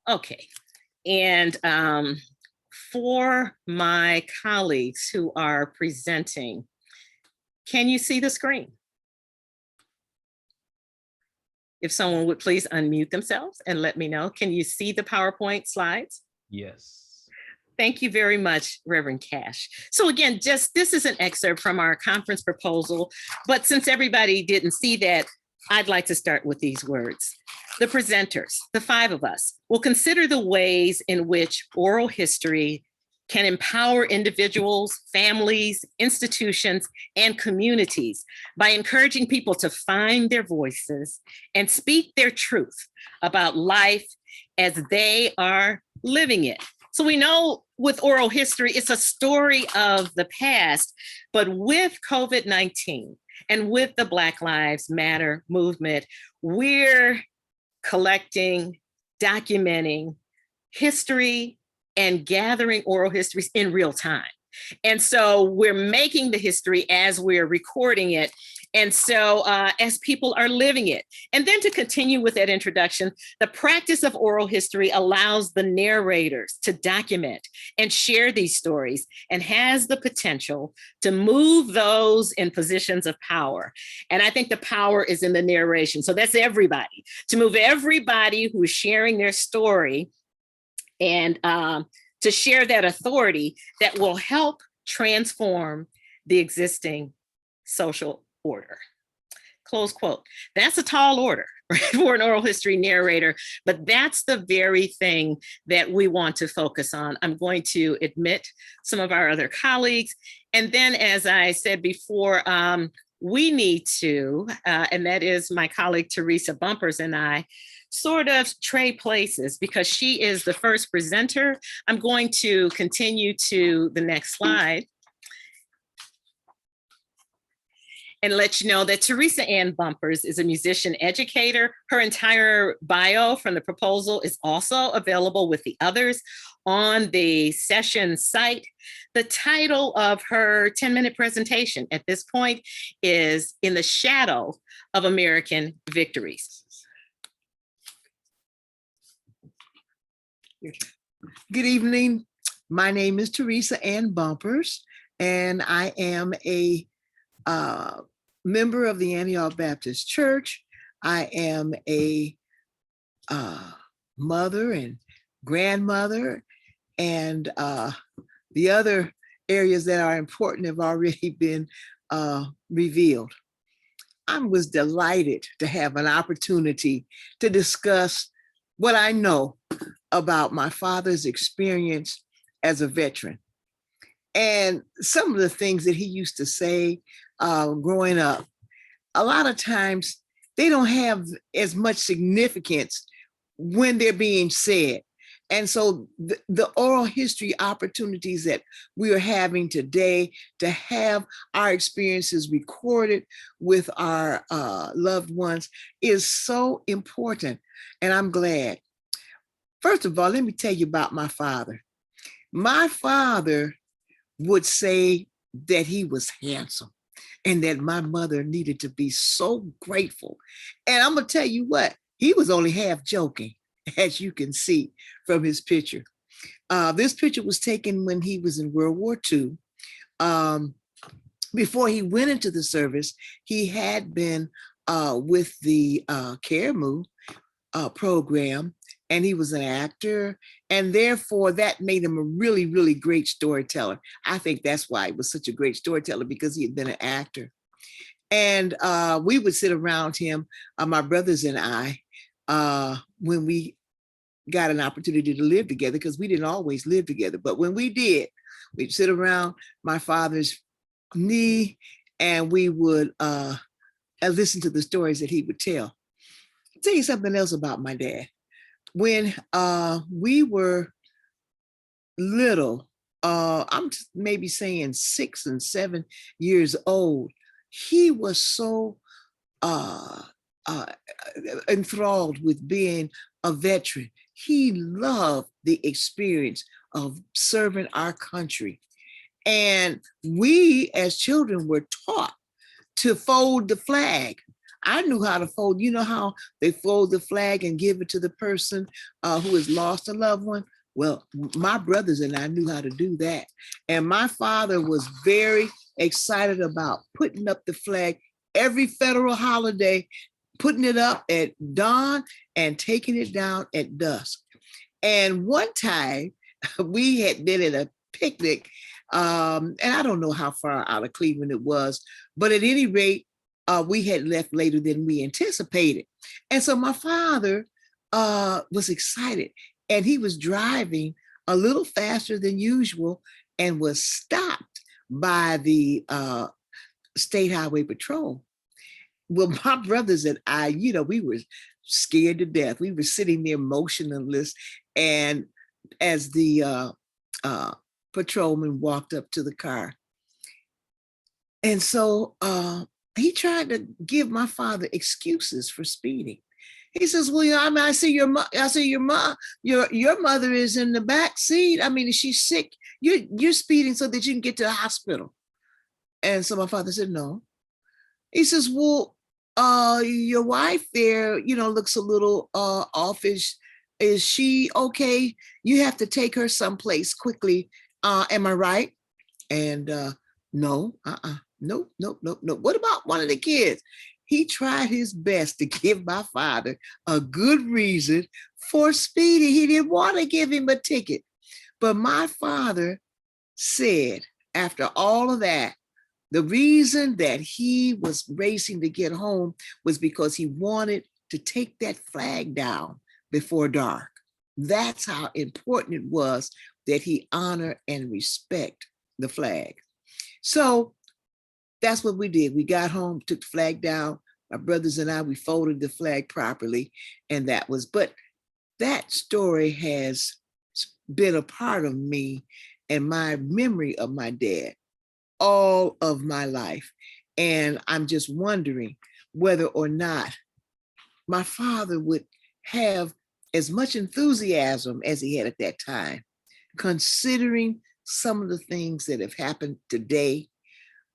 Okay. And for my colleagues who are presenting, can you see the screen? If someone would please unmute themselves and let me know. Can you see the PowerPoint slides? Yes. Thank you very much, Reverend Cash. So again, this is an excerpt from our conference proposal, but since everybody didn't see that, I'd like to start with these words. The presenters, the five of us, will consider the ways in which oral history can empower individuals, families, institutions, and communities by encouraging people to find their voices and speak their truth about life as they are living it. So we know with oral history, it's a story of the past, but with COVID-19 and with the Black Lives Matter movement, we're collecting, documenting history and gathering oral histories in real time. And so we're making the history as we're recording it. And so as people are living it. And then to continue with that introduction, the practice of oral history allows the narrators to document and share these stories and has the potential to move those in positions of power. And I think the power is in the narration. So that's everybody, to move everybody who is sharing their story and to share that authority that will help transform the existing social order. Close quote. That's a tall order, right, for an oral history narrator, but that's the very thing that we want to focus on. I'm going to admit some of our other colleagues. And then, as I said before, we need to, and that is my colleague Theresa Bumpers and I, sort of trade places because she is the first presenter. I'm going to continue to the next slide and let you know that Theresa Ann Bumpers is a musician educator. Her entire bio from the proposal is also available with the others on the session site. The title of her 10-minute presentation at this point is In the Shadow of American Victories. Good evening. My name is Theresa Ann Bumpers, and I am a member of the Antioch Baptist Church. I am a mother and grandmother, and the other areas that are important have already been revealed. I was delighted to have an opportunity to discuss what I know about my father's experience as a veteran. And some of the things that he used to say growing up, a lot of times they don't have as much significance when they're being said. And so the oral history opportunities that we are having today to have our experiences recorded with our loved ones is so important. And I'm glad. First of all, let me tell you about my father. My father would say that he was handsome and that my mother needed to be so grateful. And I'm going to tell you what, he was only half joking, as you can see from his picture. This picture was taken when he was in World War II. Before he went into the service, he had been with the CAREMU program, and he was an actor, and therefore that made him a really, really great storyteller. I think that's why he was such a great storyteller, because he had been an actor. And we would sit around him, my brothers and I, when we got an opportunity to live together, because we didn't always live together, but when we did, we'd sit around my father's knee and we would listen to the stories that he would tell. I'll tell you something else about my dad. When we were little, I'm maybe saying 6 and 7 years old, he was so enthralled with being a veteran. He loved the experience of serving our country. And we as children were taught to fold the flag. I knew how to fold. You know how they fold the flag and give it to the person who has lost a loved one? Well, my brothers and I knew how to do that. And my father was very excited about putting up the flag every federal holiday, putting it up at dawn and taking it down at dusk. And one time we had been at a picnic, and I don't know how far out of Cleveland it was, but at any rate, we had left later than we anticipated. And so my father was excited, and he was driving a little faster than usual and was stopped by the State Highway Patrol. Well, my brothers and I, we were scared to death. We were sitting there motionless. And as the patrolman walked up to the car, and so he tried to give my father excuses for speeding. He says, "Well, I see your mother is in the back seat. I mean, she's sick. You're speeding so that you can get to the hospital." And so my father said, "No." He says, "Well, your wife there, looks a little offish. Is she okay? You have to take her someplace quickly. Am I right?" And no, nope. What about one of the kids? He tried his best to give my father a good reason for speeding. He didn't want to give him a ticket. But my father said, after all of that, the reason that he was racing to get home was because he wanted to take that flag down before dark. That's how important it was that he honor and respect the flag. So that's what we did. We got home, took the flag down. My brothers and I, we folded the flag properly. And but that story has been a part of me and my memory of my dad all of my life. And I'm just wondering whether or not my father would have as much enthusiasm as he had at that time, considering some of the things that have happened today,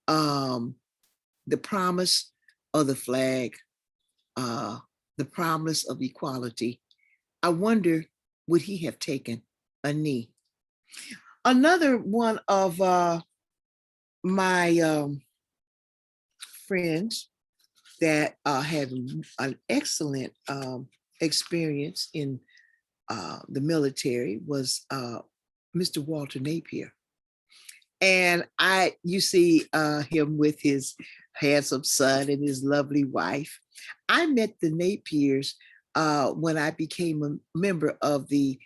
the promise of the flag, the promise of equality. I wonder, would he have taken a knee? Another one of my friends that had an excellent experience in the military was Mr. Walter Napier. And you see him with his handsome son and his lovely wife. I met the Napiers when I became a member of the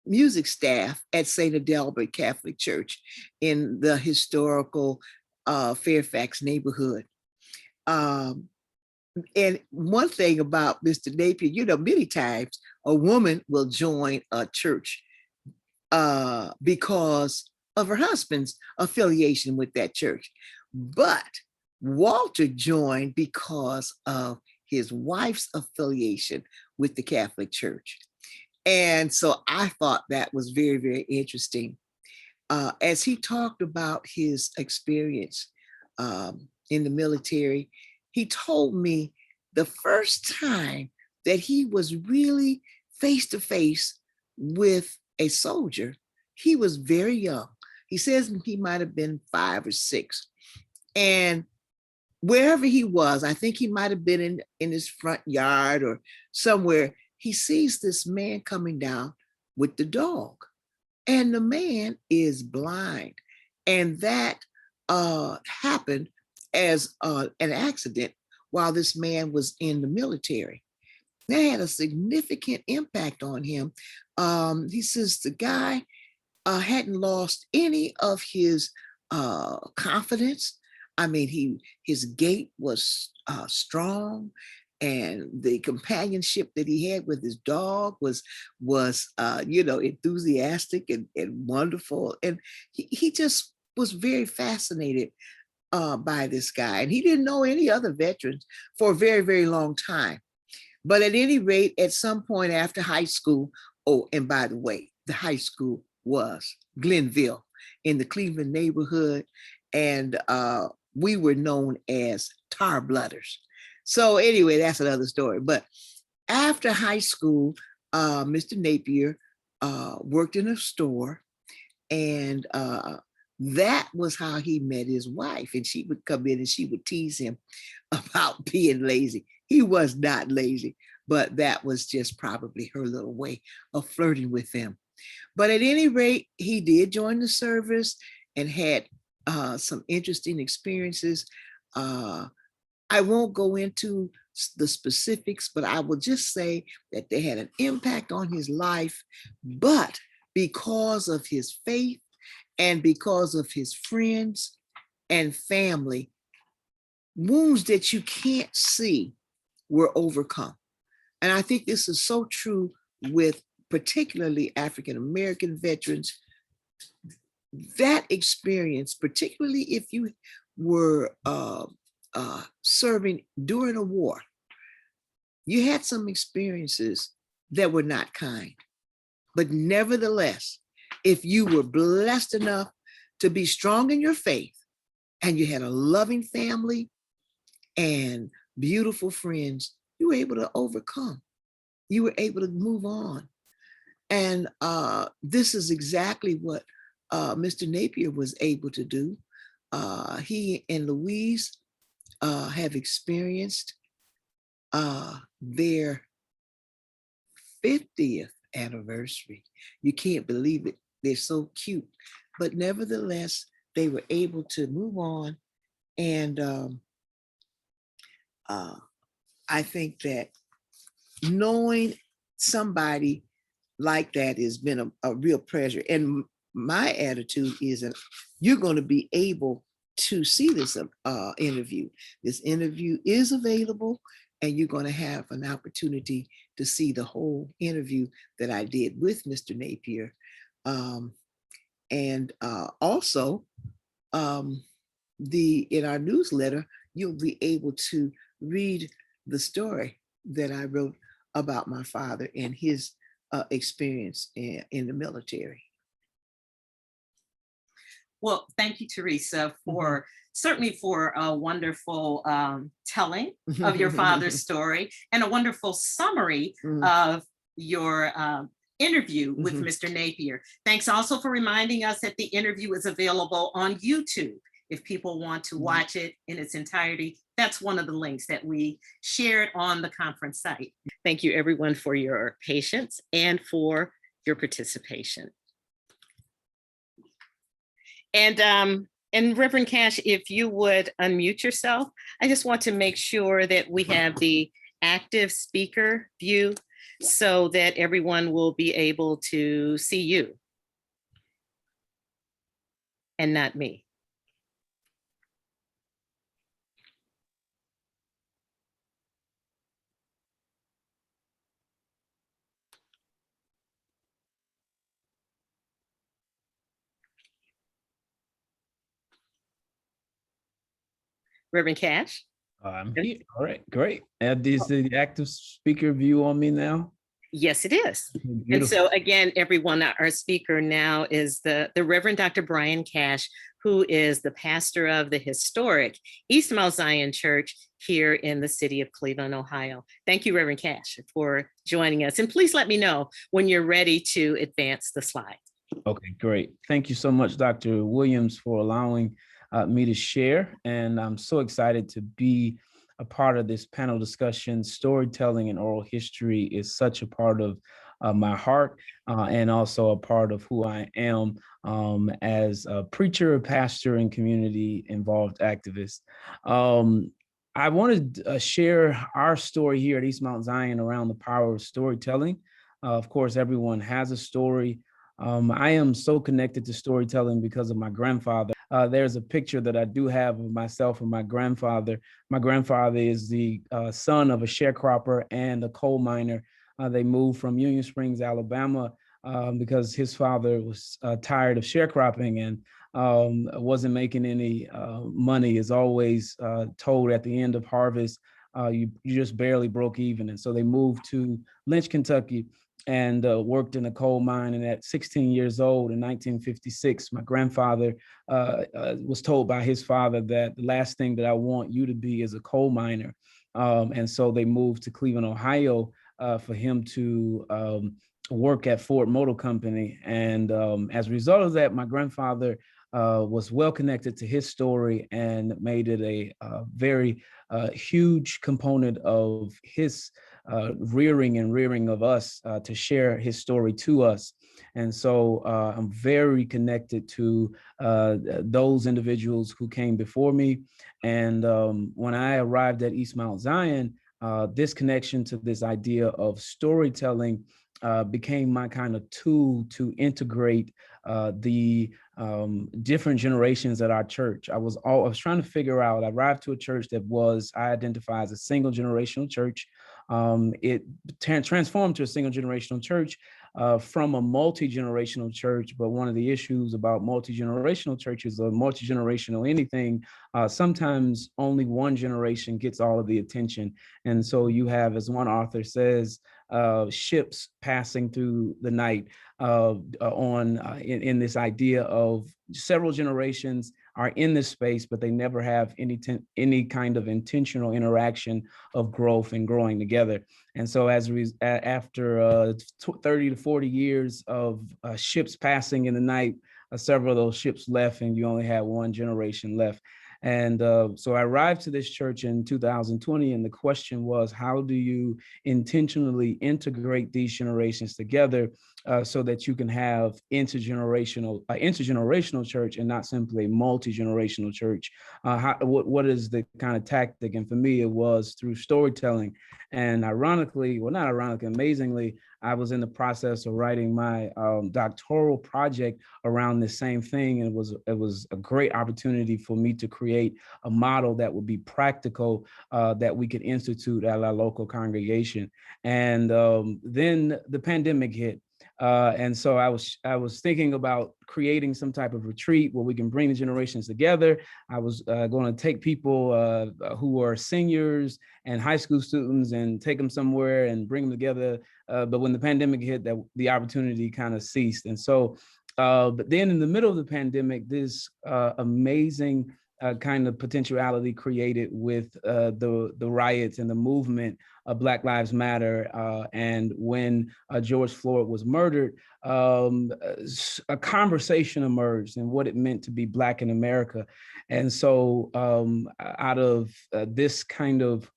music staff at St. Adelbert Catholic Church in the historical Fairfax neighborhood. And one thing about Mr. Napier, many times a woman will join a church because of her husband's affiliation with that church. But Walter joined because of his wife's affiliation with the Catholic Church. And so I thought that was very, very interesting. As he talked about his experience in the military, he told me the first time that he was really face to face with a soldier, he was very young. He says he might have been 5 or 6. And wherever he was, I think he might have been in his front yard or somewhere, he sees this man coming down with the dog. And the man is blind. And that happened as an accident while this man was in the military. That had a significant impact on him. He says the guy hadn't lost any of his confidence. I mean, his gait was strong, and the companionship that he had with his dog was enthusiastic and wonderful. And he just was very fascinated by this guy. And he didn't know any other veterans for a very, very long time. But at any rate, at some point after high school, and by the way, the high school was Glenville in the Cleveland neighborhood. And we were known as tar blooders. So anyway, that's another story. But after high school, Mr. Napier worked in a store, and that was how he met his wife. And she would come in and she would tease him about being lazy. He was not lazy, but that was just probably her little way of flirting with him. But at any rate, he did join the service and had some interesting experiences. I won't go into the specifics, but I will just say that they had an impact on his life. But because of his faith and because of his friends and family, wounds that you can't see were overcome. And I think this is so true with particularly African-American veterans. That experience, particularly if you were serving during a war, you had some experiences that were not kind. But nevertheless, if you were blessed enough to be strong in your faith and you had a loving family and beautiful friends, you were able to overcome. You were able to move on. And this is exactly what Mr. Napier was able to do. He and Louise have experienced their 50th anniversary. You can't believe it. They're so cute. But nevertheless, they were able to move on. And I think that knowing somebody like that has been a real pleasure. And my attitude is that you're going to be able to see this interview. This interview is available, and you're going to have an opportunity to see the whole interview that I did with Mr. Napier. And also, in our newsletter, you'll be able to read the story that I wrote about my father and his experience in the military. Well, thank you, Theresa, for certainly for a wonderful telling of your father's story and a wonderful summary of your interview with Mr. Napier. Thanks also for reminding us that the interview is available on YouTube. If people want to watch it in its entirety, that's one of the links that we shared on the conference site. Thank you, everyone, for your patience and for your participation. And Reverend Cash, if you would unmute yourself, I just want to make sure that we have the active speaker view so that everyone will be able to see you and not me. Reverend Cash? I'm here. All right, great. Is the active speaker view on me now? Yes, it is. Beautiful. And so again, everyone, our speaker now is the Reverend Dr. Brian Cash, who is the pastor of the historic East Mount Zion Church here in the city of Cleveland, Ohio. Thank you, Reverend Cash, for joining us. And please let me know when you're ready to advance the slide. Okay, great. Thank you so much, Dr. Williams, for allowing me to share. And I'm so excited to be a part of this panel discussion. Storytelling and oral history is such a part of my heart and also a part of who I am as a preacher, pastor, and community involved activist. I wanted to share our story here at East Mount Zion around the power of storytelling. Of course, everyone has a story. I am so connected to storytelling because of my grandfather. There's a picture that I do have of myself and my grandfather. My grandfather is the son of a sharecropper and a coal miner. They moved from Union Springs, Alabama, because his father was tired of sharecropping and wasn't making any money. Is always told at the end of harvest, you just barely broke even. And so they moved to Lynch, Kentucky. and worked in a coal mine. And at 16 years old in 1956, my grandfather was told by his father that the last thing that I want you to be is a coal miner. And so they moved to Cleveland, Ohio, for him to work at Ford Motor Company. And as a result of that, my grandfather was well connected to his story and made it a very huge component of his rearing of us to share his story to us. And so I'm very connected to those individuals who came before me. And when I arrived at East Mount Zion, this connection to this idea of storytelling became my kind of tool to integrate the different generations at our church. I was trying to figure out, I arrived to a church that I identify as a single generational church. It transformed to a single generational church from a multi-generational church. But one of the issues about multi-generational churches or multi-generational anything, sometimes only one generation gets all of the attention. And so you have, as one author says, ships passing through the night in this idea of several generations are in this space, but they never have any kind of intentional interaction of growth and growing together. And so after 30 to 40 years of ships passing in the night, several of those ships left and you only had one generation left. And so I arrived to this church in 2020, and the question was, how do you intentionally integrate these generations together so that you can have intergenerational church and not simply a multi-generational church? What is the kind of tactic? And for me, it was through storytelling. And amazingly, I was in the process of writing my doctoral project around the same thing. And it was a great opportunity for me to create a model that would be practical, that we could institute at our local congregation. And then the pandemic hit. And so I was thinking about creating some type of retreat where we can bring the generations together. I was going to take people who are seniors and high school students and take them somewhere and bring them together. But when the pandemic hit, the opportunity kind of ceased. And so, but then in the middle of the pandemic, this amazing kind of potentiality created with the riots and the movement of Black Lives Matter. And when George Floyd was murdered, a conversation emerged and what it meant to be Black in America. And so out of this kind of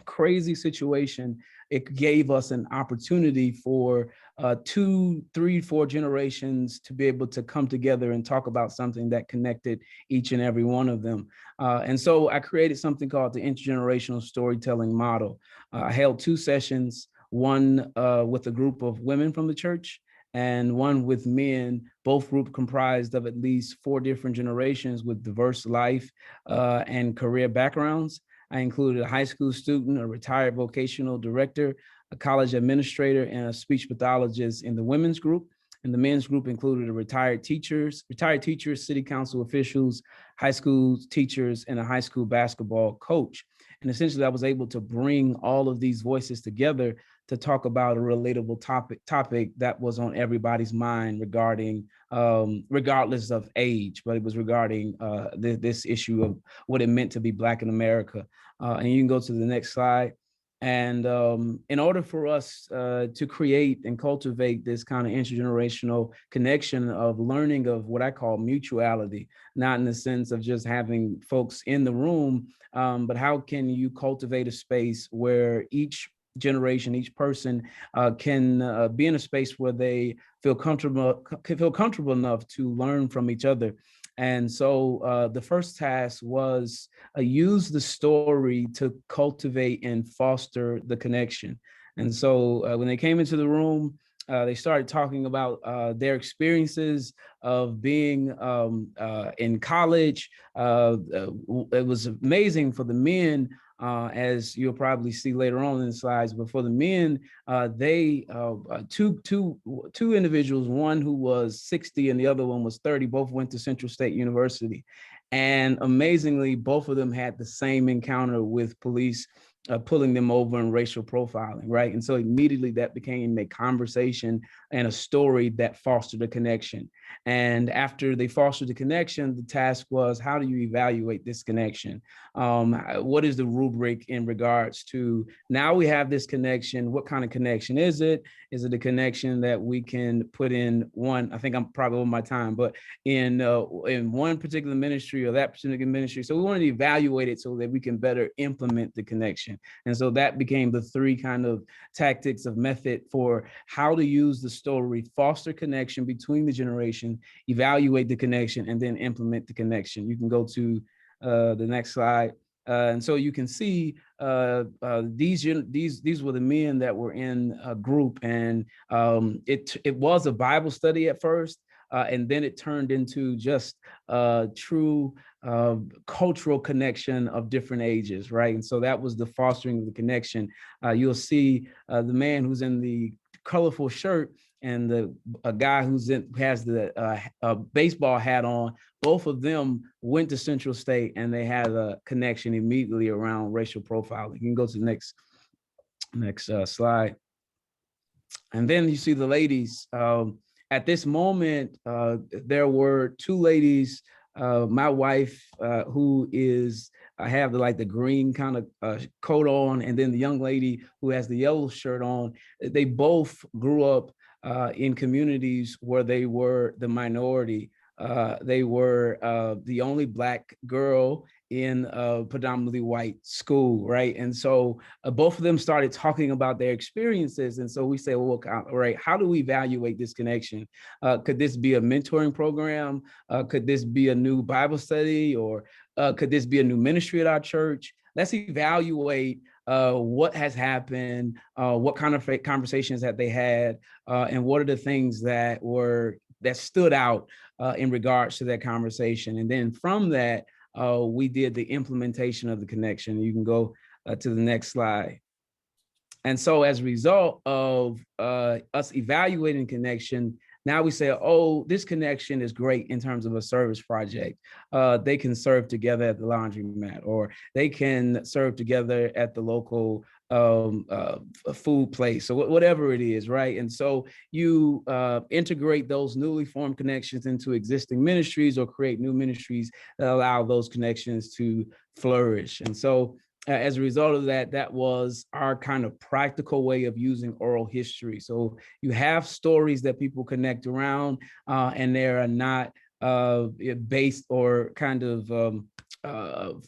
crazy situation, it gave us an opportunity for 2, 3, 4 generations to be able to come together and talk about something that connected each and every one of them. And so I created something called the Intergenerational Storytelling Model. I held 2 sessions, one with a group of women from the church and one with men, both groups comprised of at least 4 different generations with diverse life and career backgrounds. I included a high school student, a retired vocational director, a college administrator, and a speech pathologist in the women's group. And the men's group included retired teachers, city council officials, high school teachers, and a high school basketball coach. And essentially, I was able to bring all of these voices together to talk about a relatable topic that was on everybody's mind regarding, regardless of age, but it was regarding this issue of what it meant to be Black in America. And you can go to the next slide. And in order for us to create and cultivate this kind of intergenerational connection of learning of what I call mutuality, not in the sense of just having folks in the room, but how can you cultivate a space where each generation, each person can be in a space where they feel comfortable enough to learn from each other. And so the first task was use the story to cultivate and foster the connection. And so when they came into the room, they started talking about their experiences of being in college. It was amazing for the men, as you'll probably see later on in the slides. But for the men, two individuals, one who was 60 and the other one was 30, both went to Central State University. And amazingly, both of them had the same encounter with police pulling them over and racial profiling, right? And so immediately that became a conversation and a story that fostered a connection. And after they fostered the connection, the task was, how do you evaluate this connection? What is the rubric in regards to, now we have this connection, what kind of connection is it? Is it a connection that we can put in one, I think I'm probably over my time, but in one particular ministry or that particular ministry. So we wanted to evaluate it so that we can better implement the connection. And so that became the three kind of tactics of method for how to use the story, foster connection between the generation, evaluate the connection, and then implement the connection. You can go to the next slide. And so you can see these were the men that were in a group, and it was a Bible study at first. And then it turned into just true cultural connection of different ages, right? And so that was the fostering of the connection. You'll see the man who's in the colorful shirt and a guy has the baseball hat on. Both of them went to Central State, and they had a connection immediately around racial profiling. You can go to the next slide. And then you see the ladies. At this moment, there were two ladies, my wife, who is, I have the green kind of coat on, and then the young lady who has the yellow shirt on. They both grew up in communities where they were the minority. They were the only Black girl in a predominantly white school, right? And so both of them started talking about their experiences. And so we say, well, all right, how do we evaluate this connection? Could this be a mentoring program? Could this be a new Bible study? Or could this be a new ministry at our church? Let's evaluate what has happened, what kind of conversations that they had, and what are the things that stood out in regards to that conversation. And then from that, we did the implementation of the connection. You can go to the next slide. And so as a result of us evaluating connection, now we say, oh, this connection is great in terms of a service project. They can serve together at the laundromat, or they can serve together at the local food place, or whatever it is, right? And so you integrate those newly formed connections into existing ministries, or create new ministries that allow those connections to flourish. And so as a result of that, that was our kind of practical way of using oral history. So you have stories that people connect around, and they are not based or kind of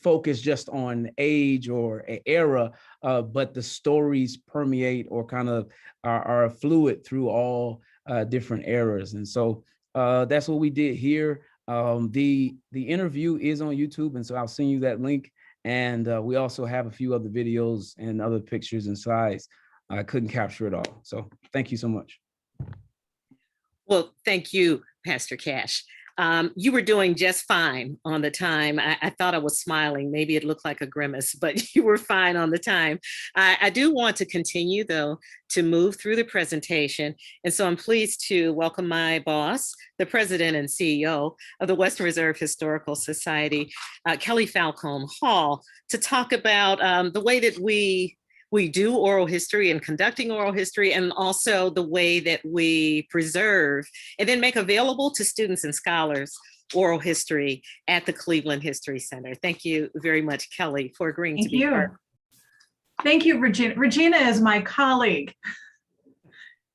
focused just on age or era, but the stories permeate or kind of are fluid through all different eras. And so that's what we did here. The interview is on YouTube, and so I'll send you that link. And we also have a few other videos and other pictures and slides. I couldn't capture it all. So thank you so much. Well, thank you, Pastor Cash. You were doing just fine on the time. I thought I was smiling. Maybe it looked like a grimace, but you were fine on the time. I do want to continue, though, to move through the presentation. And so I'm pleased to welcome my boss, the president and CEO of the Western Reserve Historical Society, Kelly Falcone-Hall, to talk about the way that we do oral history and conducting oral history, and also the way that we preserve and then make available to students and scholars oral history at the Cleveland History Center. Thank you very much, Kelly, for agreeing to be part. Thank you, Regina. Regina is my colleague.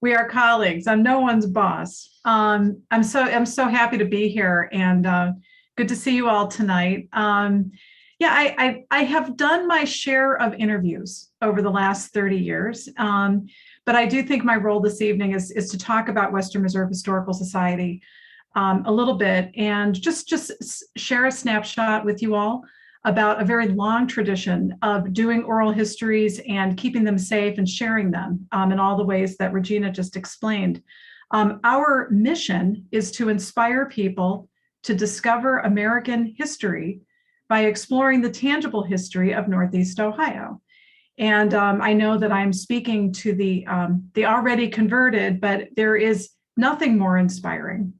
We are colleagues. I'm no one's boss. I'm so happy to be here, and good to see you all tonight. Yeah, I have done my share of interviews over the last 30 years, but I do think my role this evening is to talk about Western Reserve Historical Society a little bit, and just share a snapshot with you all about a very long tradition of doing oral histories and keeping them safe and sharing them in all the ways that Regina just explained. Our mission is to inspire people to discover American history by exploring the tangible history of Northeast Ohio. And I know that I'm speaking to the already converted, but there is nothing more inspiring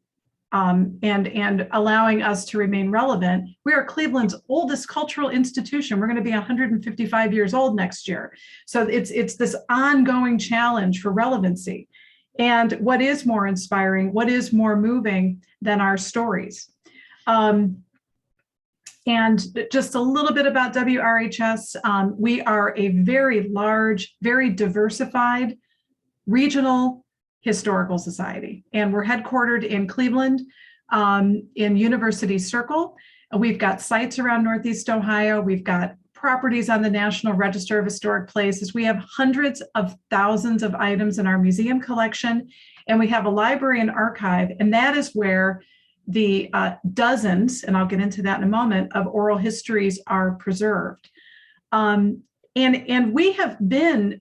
and allowing us to remain relevant. We are Cleveland's oldest cultural institution. We're going to be 155 years old next year. So it's this ongoing challenge for relevancy. And what is more inspiring, what is more moving than our stories? And just a little bit about WRHS. We are a very large, very diversified regional historical society. And we're headquartered in Cleveland, in University Circle. We've got sites around Northeast Ohio. We've got properties on the National Register of Historic Places. We have hundreds of thousands of items in our museum collection, and we have a library and archive, and that is where the dozens, and I'll get into that in a moment, of oral histories are preserved. And we have been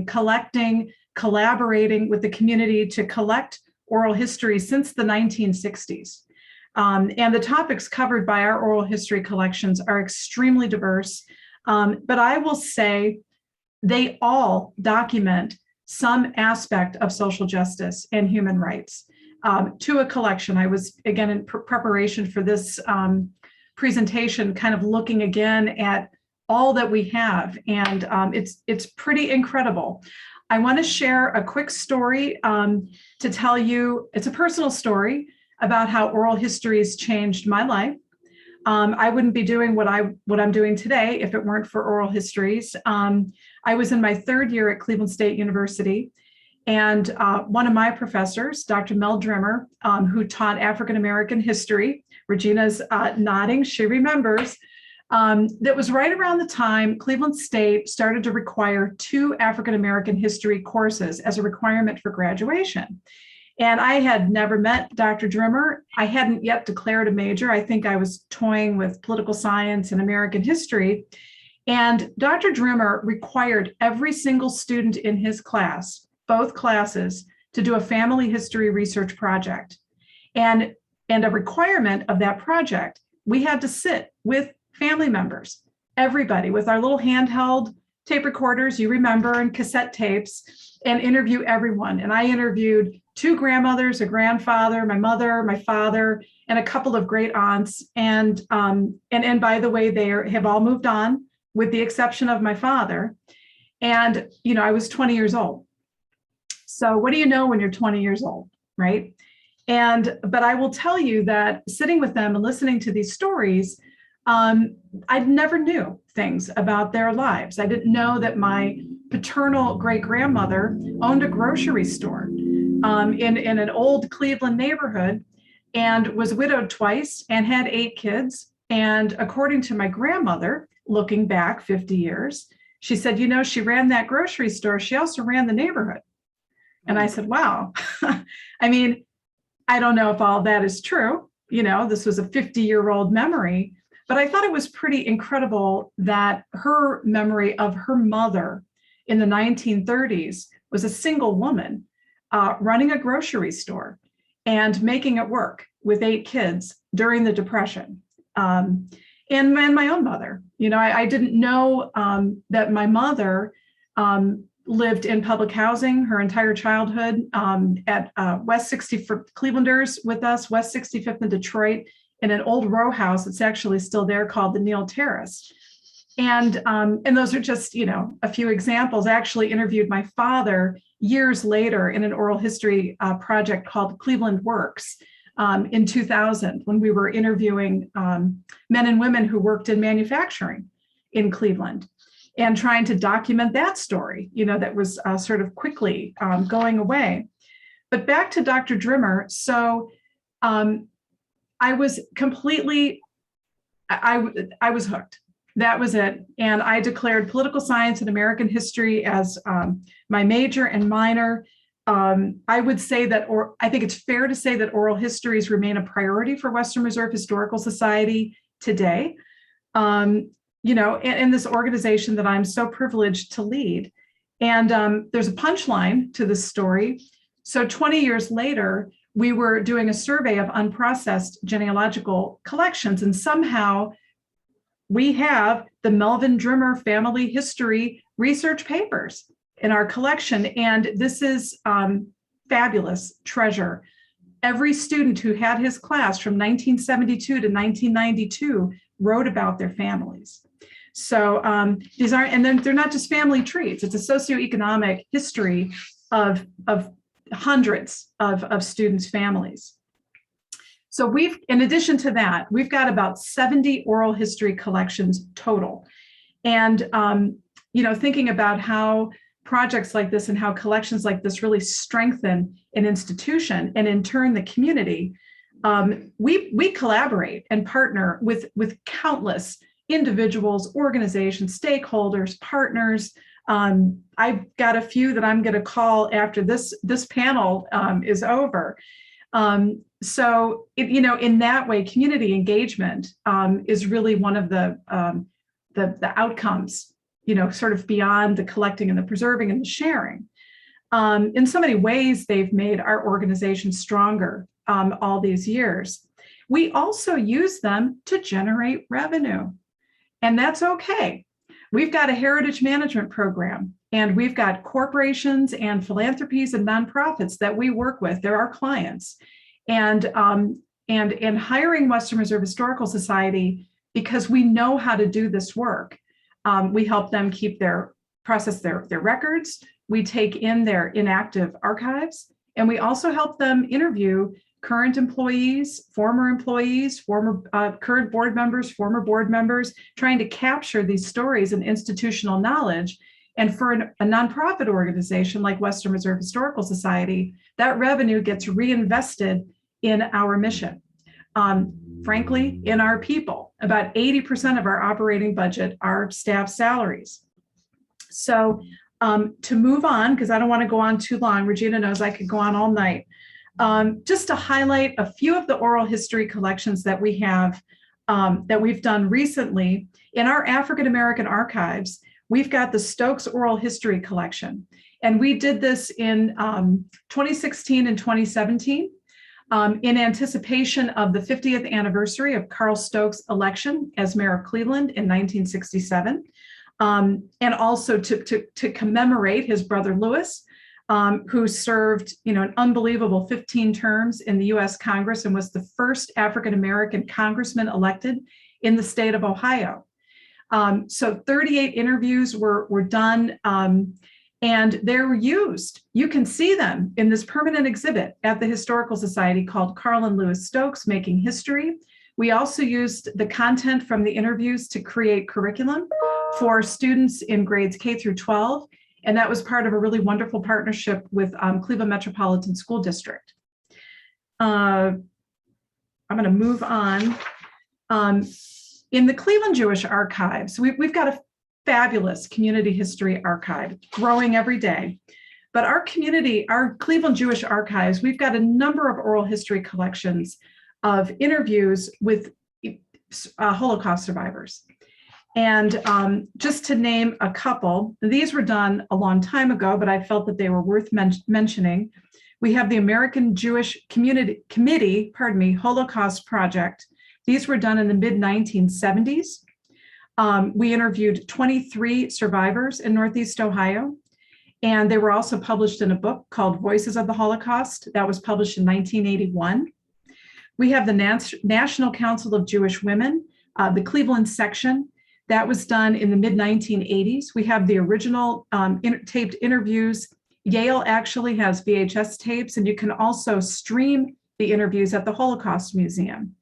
collecting, collaborating with the community to collect oral history since the 1960s. And the topics covered by our oral history collections are extremely diverse, but I will say they all document some aspect of social justice and human rights. To a collection, I was, again, in preparation for this presentation, kind of looking again at all that we have, and it's pretty incredible. I want to share a quick story to tell you, it's a personal story about how oral histories changed my life. I wouldn't be doing what I'm doing today if it weren't for oral histories. I was in my third year at Cleveland State University, and one of my professors, Dr. Mel Drimmer, who taught African American history, Regina's nodding, she remembers, that was right around the time Cleveland State started to require 2 African American history courses as a requirement for graduation. And I had never met Dr. Drimmer. I hadn't yet declared a major. I think I was toying with political science and American history. And Dr. Drimmer required every single student in his class, both classes, to do a family history research project. And a requirement of that project, we had to sit with family members, everybody, with our little handheld tape recorders, you remember, and cassette tapes, and interview everyone. And I interviewed 2 grandmothers, a grandfather, my mother, my father, and a couple of great aunts. And by the way, they have all moved on, with the exception of my father. And, I was 20 years old. So what do you know when you're 20 years old, right? But I will tell you that sitting with them and listening to these stories, I never knew things about their lives. I didn't know that my paternal great-grandmother owned a grocery store in an old Cleveland neighborhood, and was widowed twice and had 8 kids. And according to my grandmother, looking back 50 years, she said, she ran that grocery store. She also ran the neighborhood. And I said, wow. I mean, I don't know if all that is true. This was a 50-year-old memory, but I thought it was pretty incredible that her memory of her mother in the 1930s was a single woman running a grocery store and making it work with 8 kids during the Depression. And my own mother, I didn't know that my mother lived in public housing her entire childhood at West 60 for Clevelanders with us, West 65th in Detroit, in an old row house that's actually still there called the Neal Terrace. And those are just, a few examples. I actually interviewed my father years later in an oral history project called Cleveland Works in 2000, when we were interviewing men and women who worked in manufacturing in Cleveland and trying to document that story, that was sort of quickly going away. But back to Dr. Drimmer. So I was completely, I was hooked. That was it. And I declared political science and American history as my major and minor. I would say that, or I think it's fair to say that oral histories remain a priority for Western Reserve Historical Society today. In this organization that I'm so privileged to lead. And there's a punchline to this story. So 20 years later, we were doing a survey of unprocessed genealogical collections, and somehow we have the Melvin Drimmer family history research papers in our collection. And this is fabulous treasure. every student who had his class from 1972 to 1992 wrote about their families. So these aren't, and then they're not just family trees. It's a socioeconomic history of hundreds of students' families. So we've, in addition to that, we've got about 70 oral history collections total. And, thinking about how projects like this and how collections like this really strengthen an institution and in turn the community, we collaborate and partner with countless individuals, organizations, stakeholders, partners. I've got a few that I'm going to call after this panel is over. So, in that way, community engagement is really one of the outcomes, sort of beyond the collecting and the preserving and the sharing. In so many ways, they've made our organization stronger all these years. We also use them to generate revenue, and that's okay. We've got a heritage management program, and we've got corporations and philanthropies and nonprofits that we work with. They're our clients. And hiring Western Reserve Historical Society, because we know how to do this work. We help them process their records. We take in their inactive archives, and we also help them interview current employees, current board members, former board members, trying to capture these stories and institutional knowledge. And for a nonprofit organization like Western Reserve Historical Society, that revenue gets reinvested in our mission. Frankly, in our people. About 80% of our operating budget are staff salaries. So to move on, because I don't want to go on too long, Regina knows I could go on all night. Just to highlight a few of the oral history collections that we have, that we've done recently. In our African American archives, we've got the Stokes Oral History Collection. And we did this in 2016 and 2017 in anticipation of the 50th anniversary of Carl Stokes' election as mayor of Cleveland in 1967. And also to commemorate his brother Lewis, who served, an unbelievable 15 terms in the U.S. Congress and was the first African-American congressman elected in the state of Ohio. So 38 interviews were done, and they're used. You can see them in this permanent exhibit at the Historical Society called Carl and Lewis Stokes Making History. We also used the content from the interviews to create curriculum for students in grades K through 12. And that was part of a really wonderful partnership with Cleveland Metropolitan School District. I'm going to move on. In the Cleveland Jewish Archives, we've got a fabulous community history archive growing every day. But our Cleveland Jewish Archives, we've got a number of oral history collections of interviews with Holocaust survivors. And just to name a couple, these were done a long time ago, but I felt that they were worth mentioning. We have the American Jewish Committee, Holocaust Project. These were done in the mid-1970s. We interviewed 23 survivors in Northeast Ohio, and they were also published in a book called Voices of the Holocaust that was published in 1981. We have the National Council of Jewish Women, the Cleveland section. That was done in the mid-1980s. We have the original taped interviews. Yale actually has VHS tapes, and you can also stream the interviews at the Holocaust Museum.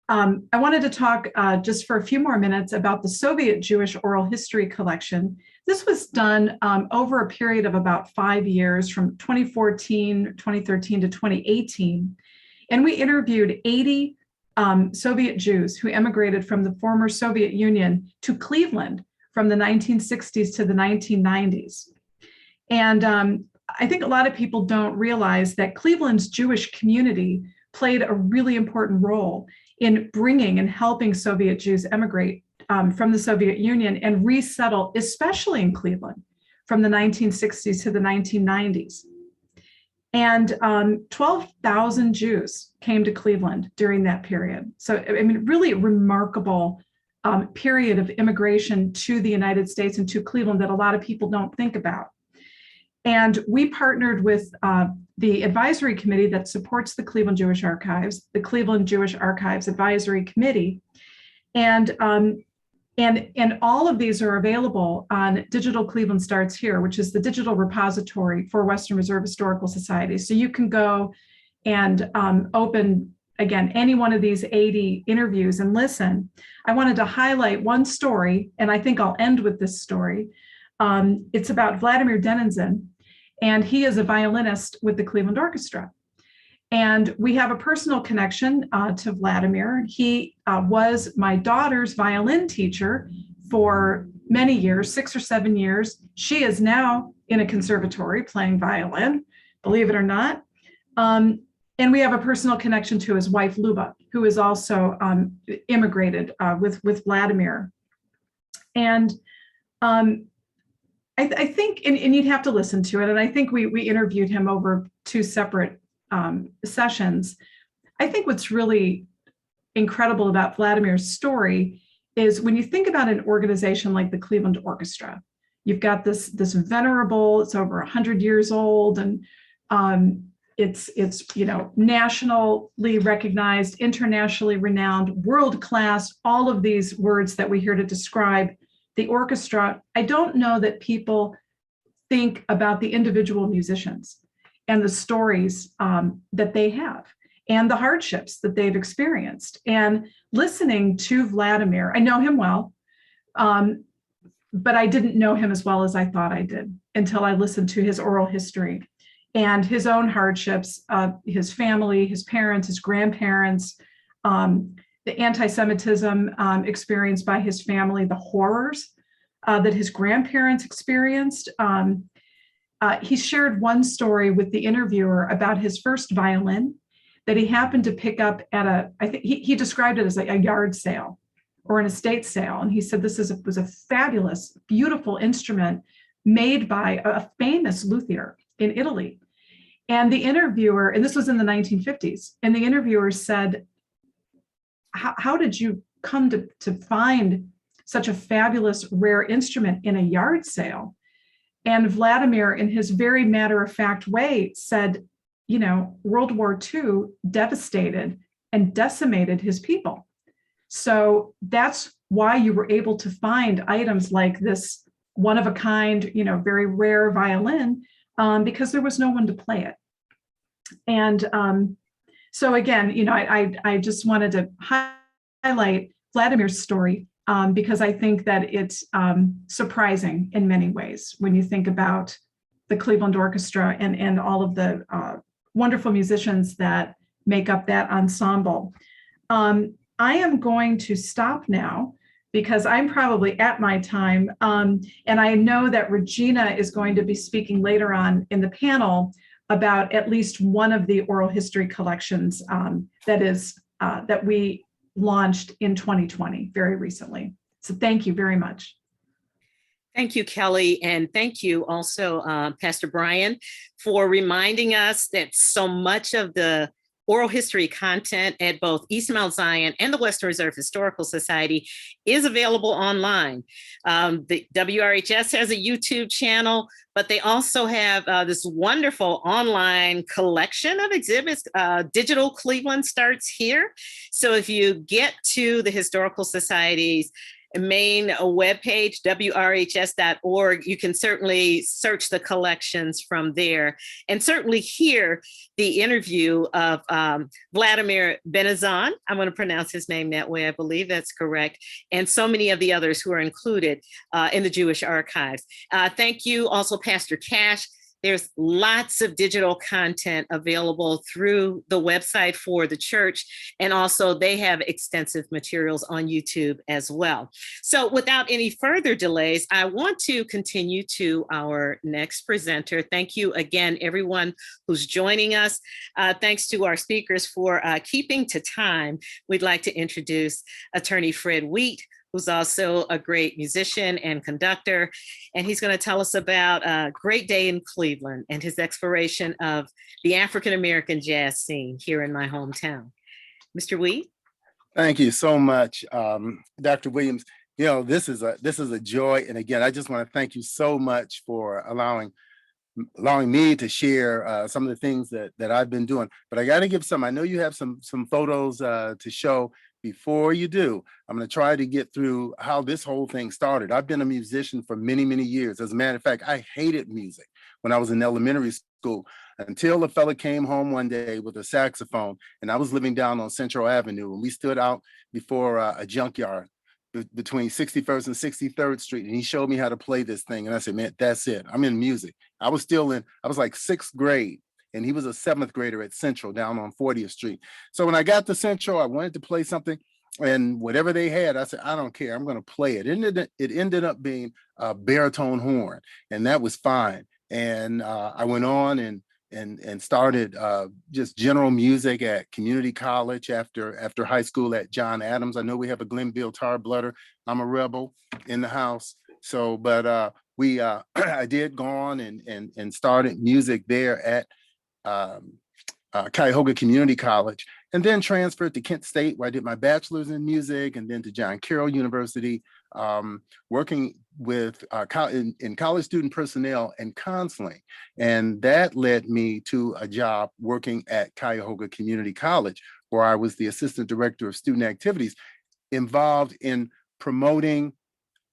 I wanted to talk just for a few more minutes about the Soviet Jewish Oral History Collection. This was done over a period of about 5 years, from 2013 to 2018. And we interviewed 80 Soviet Jews who emigrated from the former Soviet Union to Cleveland from the 1960s to the 1990s. And I think a lot of people don't realize that Cleveland's Jewish community played a really important role in bringing and helping Soviet Jews emigrate from the Soviet Union and resettle, especially in Cleveland, from the 1960s to the 1990s. And 12,000 Jews came to Cleveland during that period. So, I mean, really remarkable period of immigration to the United States and to Cleveland that a lot of people don't think about. And we partnered with the advisory committee that supports the Cleveland Jewish Archives, the Cleveland Jewish Archives Advisory Committee. And all of these are available on Digital Cleveland Starts Here, which is the digital repository for Western Reserve Historical Society. So you can go and open, again, any one of these 80 interviews and listen. I wanted to highlight one story, and I think I'll end with this story. It's about Vladimir Denizen, and he is a violinist with the Cleveland Orchestra. And we have a personal connection to Vladimir. He was my daughter's violin teacher for many years, 6 or 7 years. She is now in a conservatory playing violin, believe it or not. And we have a personal connection to his wife, Luba, who is also immigrated with Vladimir. And I think, and you'd have to listen to it, and I think we interviewed him over 2 separate sessions. I think what's really incredible about Vladimir's story is when you think about an organization like the Cleveland Orchestra, you've got this venerable, it's over 100 years old, and it's nationally recognized, internationally renowned, world-class, all of these words that we hear to describe the orchestra. I don't know that people think about the individual musicians and the stories that they have and the hardships that they've experienced. And listening to Vladimir, I know him well, but I didn't know him as well as I thought I did until I listened to his oral history and his own hardships, his family, his parents, his grandparents, the anti-Semitism experienced by his family, the horrors that his grandparents experienced. He shared one story with the interviewer about his first violin that he happened to pick up at I think he described it as a yard sale or an estate sale. And he said this was a fabulous, beautiful instrument made by a famous luthier in Italy. And the interviewer, and this was in the 1950s, and the interviewer said, how did you come to find such a fabulous, rare instrument in a yard sale? And Vladimir, in his very matter-of-fact way, said, World War II devastated and decimated his people. So that's why you were able to find items like this one-of-a-kind, very rare violin, because there was no one to play it. And so again, I just wanted to highlight Vladimir's story because I think that it's surprising in many ways when you think about the Cleveland Orchestra and all of the wonderful musicians that make up that ensemble. I am going to stop now because I'm probably at my time. And I know that Regennia is going to be speaking later on in the panel about at least one of the oral history collections that we launched in 2020 very recently. So thank you very much. Thank you, Kelly. And thank you also, Pastor Brian, for reminding us that so much of the oral history content at both East Mount Zion and the Western Reserve Historical Society is available online. The WRHS has a YouTube channel, but they also have this wonderful online collection of exhibits. Digital Cleveland Starts Here. So if you get to the Historical Society's main webpage, wrhs.org, you can certainly search the collections from there and certainly hear the interview of Vladimir Denizen. I'm going to pronounce his name that way, I believe that's correct, and so many of the others who are included in the Jewish archives. Thank you also, Pastor Cash. There's lots of digital content available through the website for the church, and also they have extensive materials on YouTube as well. So without any further delays, I want to continue to our next presenter. Thank you again, everyone who's joining us. Thanks to our speakers for keeping to time. We'd like to introduce Attorney Fred Wheatt, who's also a great musician and conductor. And he's going to tell us about a great day in Cleveland and his exploration of the African-American jazz scene here in my hometown. Mr. Wheatt? Thank you so much, Dr. Williams. This is a joy. And again, I just want to thank you so much for allowing allowing me to share some of the things that I've been doing. But I got to give some. I know you have some photos to show. Before you do, I'm going to try to get through how this whole thing started. I've been a musician for many, many years. As a matter of fact, I hated music when I was in elementary school until a fella came home one day with a saxophone, and I was living down on Central Avenue, and we stood out before a junkyard between 61st and 63rd Street, and he showed me how to play this thing. And I said, man, that's it. I'm in music. I was like 6th grade, and he was a 7th grader at Central down on 40th Street. So when I got to Central, I wanted to play something, and whatever they had, I said, I don't care, I'm going to play it. It ended up being a baritone horn, and that was fine. And I went on and started just general music at community college after high school at John Adams. I know we have a Glenville tar blooder. I'm a rebel in the house. So, but I did go on and started music there at Cuyahoga Community College, and then transferred to Kent State, where I did my bachelor's in music, and then to John Carroll University, working with in college student personnel and counseling. And that led me to a job working at Cuyahoga Community College, where I was the assistant director of student activities, involved in promoting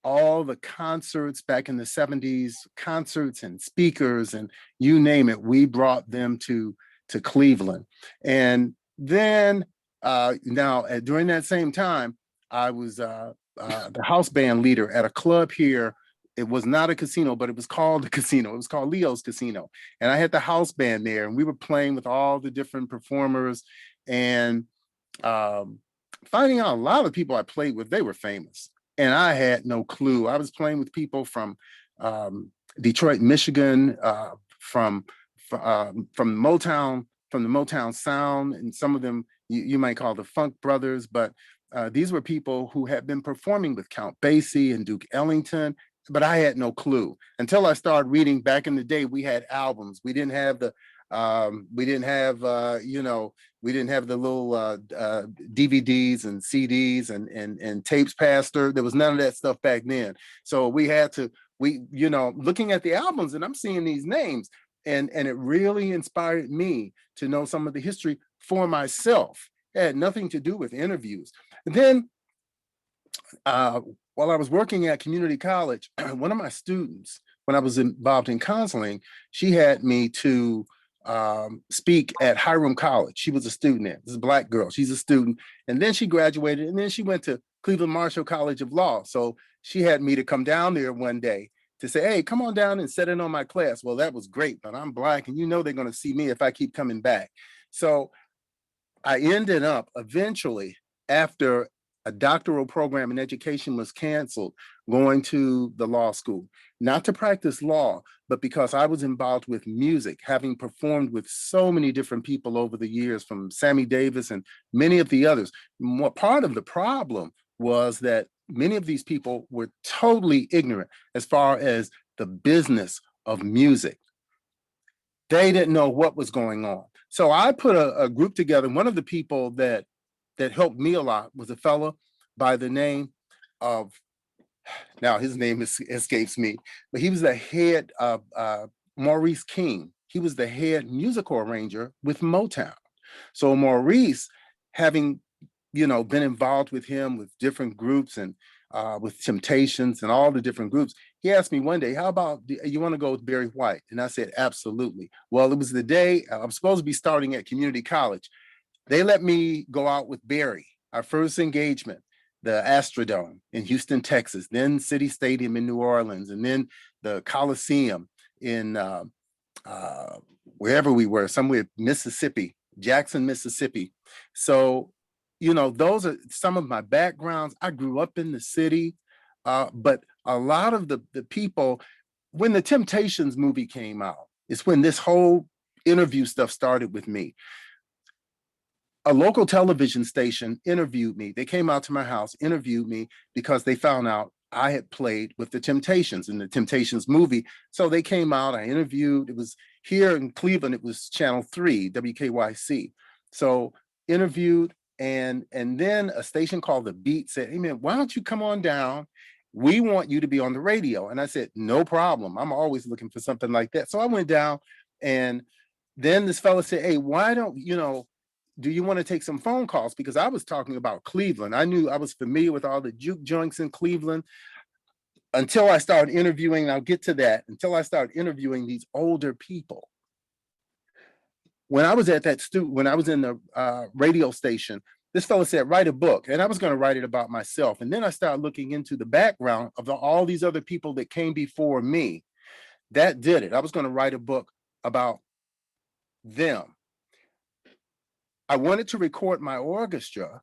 all the concerts back in the 70s, concerts and speakers and you name it, we brought them to Cleveland. And then during that same time, I was the house band leader at a club here. It was not a casino, but it was called a casino. It was called Leo's Casino. And I had the house band there, and we were playing with all the different performers, and finding out a lot of people I played with, they were famous. And I had no clue. I was playing with people from Detroit, Michigan, from Motown, from the Motown sound, and some of them you might call the Funk Brothers, but these were people who had been performing with Count Basie and Duke Ellington, but I had no clue until I started reading. Back in the day, we had albums. We didn't have the we didn't have the little DVDs and CDs and tapes passed through. There was none of that stuff back then. So we had to, looking at the albums, and I'm seeing these names, and it really inspired me to know some of the history for myself. It had nothing to do with interviews. And then while I was working at community college, one of my students, when I was involved in counseling, she had me to speak at Hiram College. She was a student there. This is a Black girl. She's a student. And then she graduated, and then she went to Cleveland Marshall College of Law. So she had me to come down there one day to say, hey, come on down and sit in on my class. Well, that was great, but I'm Black, and they're going to see me if I keep coming back. So I ended up eventually, after a doctoral program in education was canceled, going to the law school, not to practice law, but because I was involved with music, having performed with so many different people over the years, from Sammy Davis and many of the others. Part of the problem was that many of these people were totally ignorant as far as the business of music. They didn't know what was going on. So I put a group together. One of the people that helped me a lot was a fellow by the name of, now his name escapes me, but he was the head of Maurice King. He was the head musical arranger with Motown. So Maurice, having been involved with him with different groups and with Temptations and all the different groups, he asked me one day, how about, you want to go with Barry Wheatt? And I said, absolutely. Well, it was the day I'm supposed to be starting at community college. They let me go out with Barry, our first engagement, the Astrodome in Houston, Texas, then City Stadium in New Orleans, and then the Coliseum in wherever we were, somewhere Mississippi, Jackson, Mississippi. So, those are some of my backgrounds. I grew up in the city, but a lot of the people, when the Temptations movie came out, it's when this whole interview stuff started with me. A local television station interviewed me. They came out to my house, interviewed me, because they found out I had played with the Temptations in the Temptations movie. So they came out, I interviewed. It was here in Cleveland, it was Channel 3, WKYC. So interviewed, and then a station called The Beat said, hey man, why don't you come on down we want you to be on the radio. And I said, no problem. I'm always looking for something like that. So I went down, and then this fella said, hey, why don't, do you want to take some phone calls? Because I was talking about Cleveland. I knew I was familiar with all the juke joints in Cleveland until I started interviewing, and I'll get to that, until I started interviewing these older people. When I was at when I was in the radio station, this fellow said, write a book. And I was going to write it about myself. And then I started looking into the background of all these other people that came before me. That did it. I was going to write a book about them. I wanted to record my orchestra,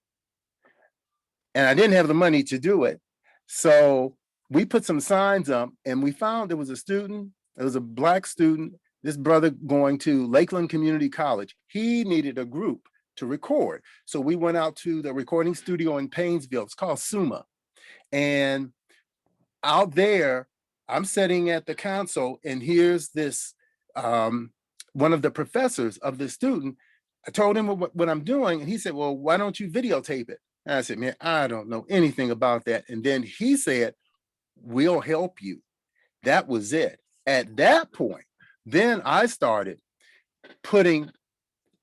and I didn't have the money to do it. So we put some signs up, and we found there was a student, there was a Black student, this brother going to Lakeland Community College. He needed a group to record. So we went out to the recording studio in Painesville. It's called Suma. And out there, I'm sitting at the console, and here's this, one of the professors of the student. I told him what I'm doing, and he said, well, why don't you videotape it? And I said, man, I don't know anything about that. And then he said, we'll help you. That was it. At that point, then I started putting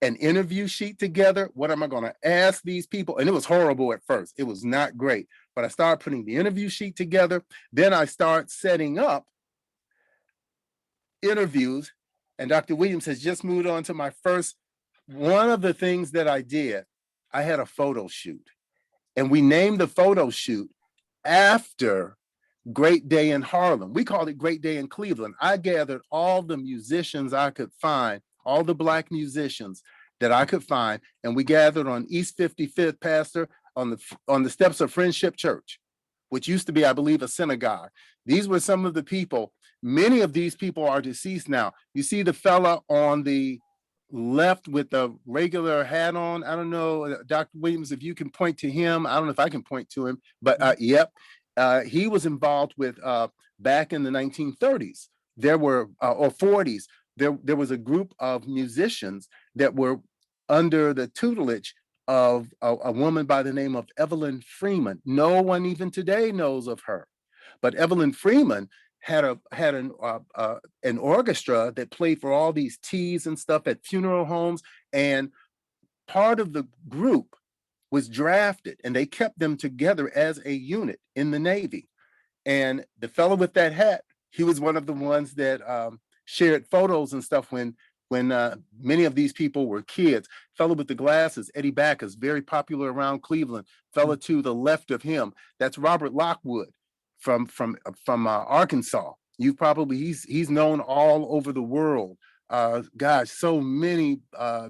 an interview sheet together. What am I going to ask these people? And it was horrible at first. It was not great. But I started putting the interview sheet together. Then I started setting up interviews. And Dr. Williams has just moved on to my first. One of the things that I did, I had a photo shoot. And we named the photo shoot after Great Day in Harlem. We called it Great Day in Cleveland. I gathered all the musicians I could find, all the Black musicians that I could find, and we gathered on East 55th, Pastor, on the steps of Friendship Church, which used to be, I believe, a synagogue. These were some of the people. Many of these people are deceased now. You see the fella on the left with the regular hat on. I don't know, Dr. Williams, if you can point to him. I don't know if I can point to him, but yep. He was involved with back in the 1930s. There were, or 40s, there was a group of musicians that were under the tutelage of a woman by the name of Evelyn Freeman. No one even today knows of her, but Evelyn Freeman had an orchestra that played for all these teas and stuff at funeral homes, and part of the group was drafted, and they kept them together as a unit in the Navy. And the fellow with that hat, he was one of the ones that shared photos and stuff when many of these people were kids. Fellow with the glasses, Eddie Backus, very popular around Cleveland. Fellow to the left of him, that's Robert Lockwood from Arkansas. You probably, he's known all over the world. Gosh, so many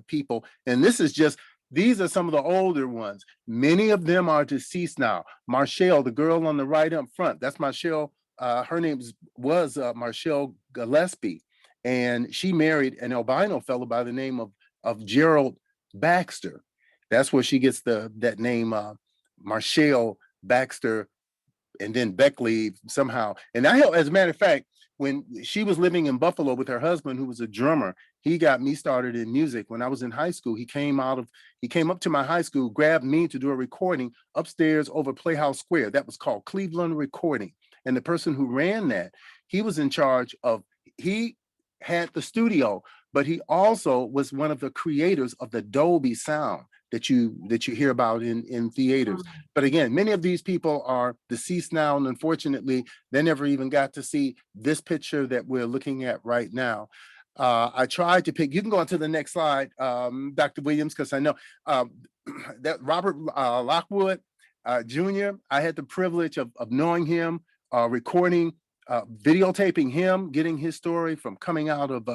people. And this is just, these are some of the older ones. Many of them are deceased now. Marshall, the girl on the right up front, that's Marshall. Her name was Marshall Gillespie, and she married an albino fellow by the name of Gerald Baxter. That's where she gets that name, Marshall Baxter, and then Beckley somehow. And as a matter of fact, when she was living in Buffalo with her husband, who was a drummer, he got me started in music. When I was in high school, he came up to my high school, grabbed me to do a recording upstairs over Playhouse Square. That was called Cleveland Recording. And the person who ran that, he was in charge of, he had the studio, but he also was one of the creators of the Dolby sound that you hear about in theaters. But again, many of these people are deceased now, and unfortunately, they never even got to see this picture that we're looking at right now. I tried to pick, you can go on to the next slide, Dr. Williams, because I know that Robert Lockwood Jr., I had the privilege of knowing him, recording, videotaping him, getting his story from coming out of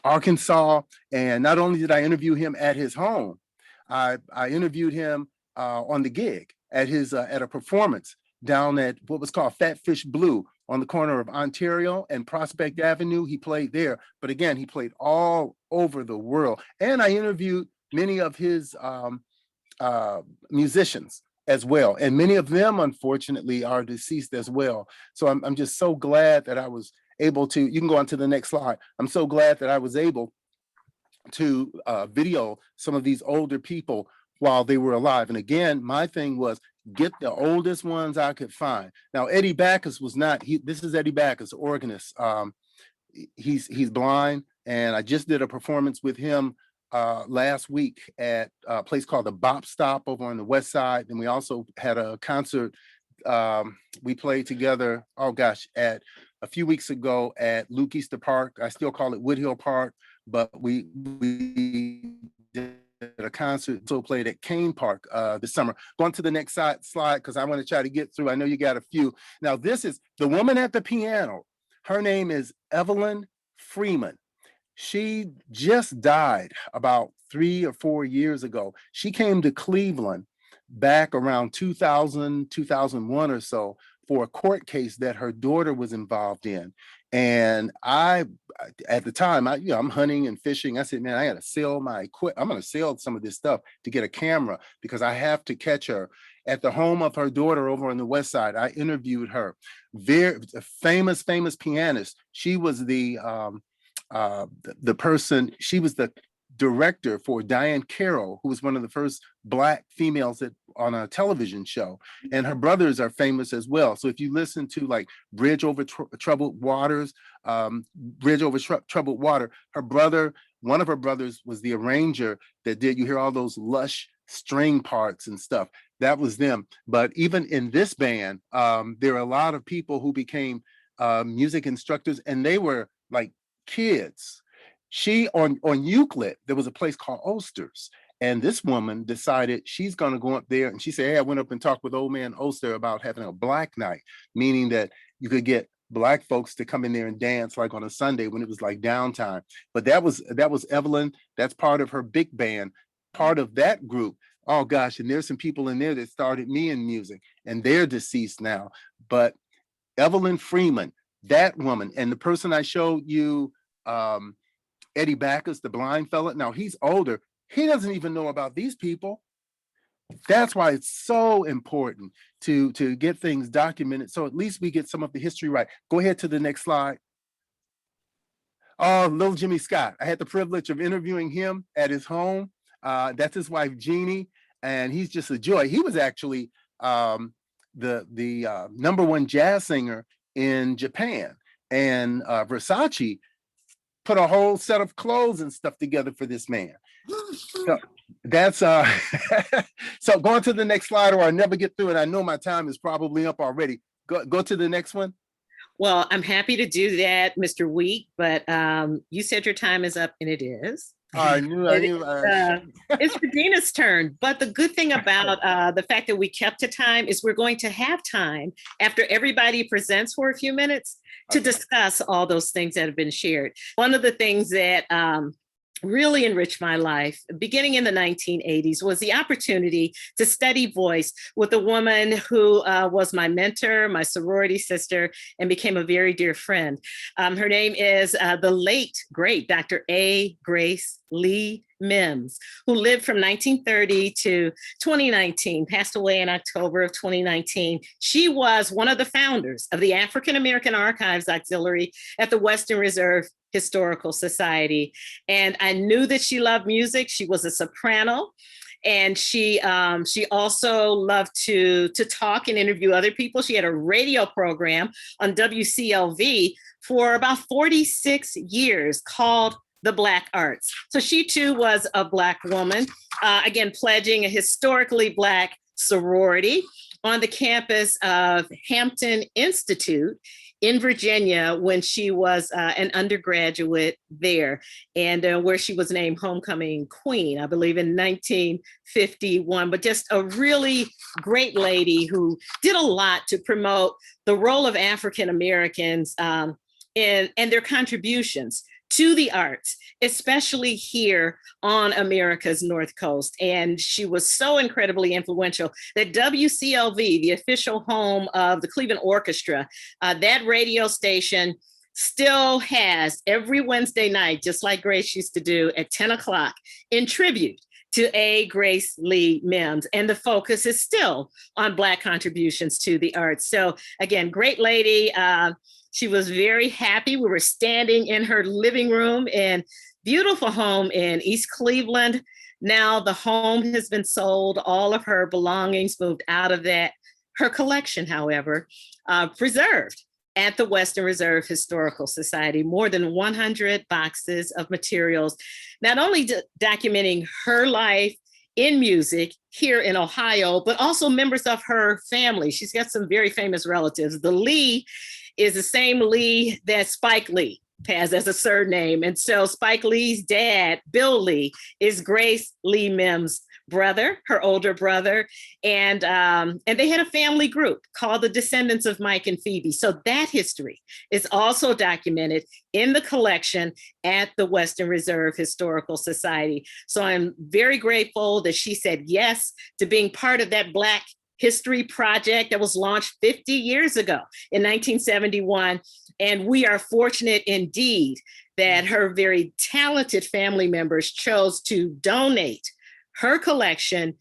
Arkansas. And not only did I interview him at his home, I interviewed him on the gig at a performance down at what was called Fat Fish Blue on the corner of Ontario and Prospect Avenue. He played there, but again, he played all over the world. And I interviewed many of his musicians as well. And many of them, unfortunately, are deceased as well. So I'm just so glad that I was able to, you can go on to the next slide. I'm so glad that I was able to video some of these older people while they were alive. And again, my thing was, get the oldest ones I could find. Now, Eddie Backus was not, this is Eddie Backus, organist. He's blind, and I just did a performance with him last week at a place called the Bop Stop over on the West Side. And we also had a concert we played together, oh gosh, at a few weeks ago at Luke Easter Park. I still call it Woodhill Park, but we did a concert, so played at Kane Park this summer. Going to the next slide, because I want to try to get through. I know you got a few. Now, this is the woman at the piano. Her name is Evelyn Freeman. She just died about 3 or 4 years ago. She came to Cleveland back around 2000, 2001 or so for a court case that her daughter was involved in. And I, at the time, I'm hunting and fishing. I said, man, I got to sell my equipment. I'm going to sell some of this stuff to get a camera because I have to catch her. At the home of her daughter over on the West Side, I interviewed her. Very famous pianist. She was the person, she was the director for Diane Carroll, who was one of the first Black females on a television show. And her brothers are famous as well. So if you listen to like Bridge Over Troubled Waters, Troubled Water, her brother, one of her brothers was the arranger that did, you hear all those lush string parts and stuff. That was them. But even in this band, there are a lot of people who became music instructors, and they were like kids. She on Euclid, there was a place called Oster's, and this woman decided she's going to go up there, and she said, hey, I went up and talked with old man Oster about having a Black night, meaning that you could get Black folks to come in there and dance like on a Sunday when it was like downtime. But that was Evelyn. That's part of her big band, part of that group. Oh gosh, and there's some people in there that started me in music, and they're deceased now. But Evelyn Freeman, that woman, and the person I showed you, Eddie Backus, the blind fella. Now he's older. He doesn't even know about these people. That's why it's so important to get things documented. So at least we get some of the history right. Go ahead to the next slide. Oh, little Jimmy Scott. I had the privilege of interviewing him at his home. That's his wife, Jeannie, and he's just a joy. He was actually the #1 jazz singer in Japan, and Versace put a whole set of clothes and stuff together for this man. So that's so going to the next slide, or I never get through it. I know my time is probably up already. Go to the next one. Well, I'm happy to do that, Mr. Wheatt, but you said your time is up, and it is. I knew. It's Regina's turn. But the good thing about the fact that we kept to time is we're going to have time after everybody presents for a few minutes to discuss all those things that have been shared. One of the things that really enriched my life, beginning in the 1980s, was the opportunity to study voice with a woman who was my mentor, my sorority sister, and became a very dear friend. Her name is the late, great Dr. A. Grace Lee Mims, who lived from 1930 to 2019, passed away in October of 2019. She was one of the founders of the African American Archives Auxiliary at the Western Reserve Historical Society. And I knew that she loved music. She was a soprano. And she also loved to talk and interview other people. She had a radio program on WCLV for about 46 years called The Black Arts. So she too was a Black woman, again, pledging a historically Black sorority on the campus of Hampton Institute in Virginia when she was an undergraduate there, and where she was named Homecoming Queen, I believe in 1951, but just a really great lady who did a lot to promote the role of African Americans and their contributions to the arts, especially here on America's North Coast. And she was so incredibly influential that WCLV, the official home of the Cleveland Orchestra, that radio station still has every Wednesday night, just like Grace used to do at 10 o'clock, in tribute to A. Grace Lee Mims. And the focus is still on Black contributions to the arts. So again, great lady. She was very happy. We were standing in her living room and beautiful home in East Cleveland. Now the home has been sold. All of her belongings moved out of that. Her collection, however, preserved at the Western Reserve Historical Society, more than 100 boxes of materials, not only documenting her life in music here in Ohio, but also members of her family. She's got some very famous relatives. The Lee is the same Lee that Spike Lee has as a surname. And so Spike Lee's dad, Bill Lee, is Grace Lee Mims' brother, her older brother. And they had a family group called the Descendants of Mike and Phoebe. So that history is also documented in the collection at the Western Reserve Historical Society. So I'm very grateful that she said yes to being part of that Black History project that was launched 50 years ago in 1971. And we are fortunate indeed that her very talented family members chose to donate her collection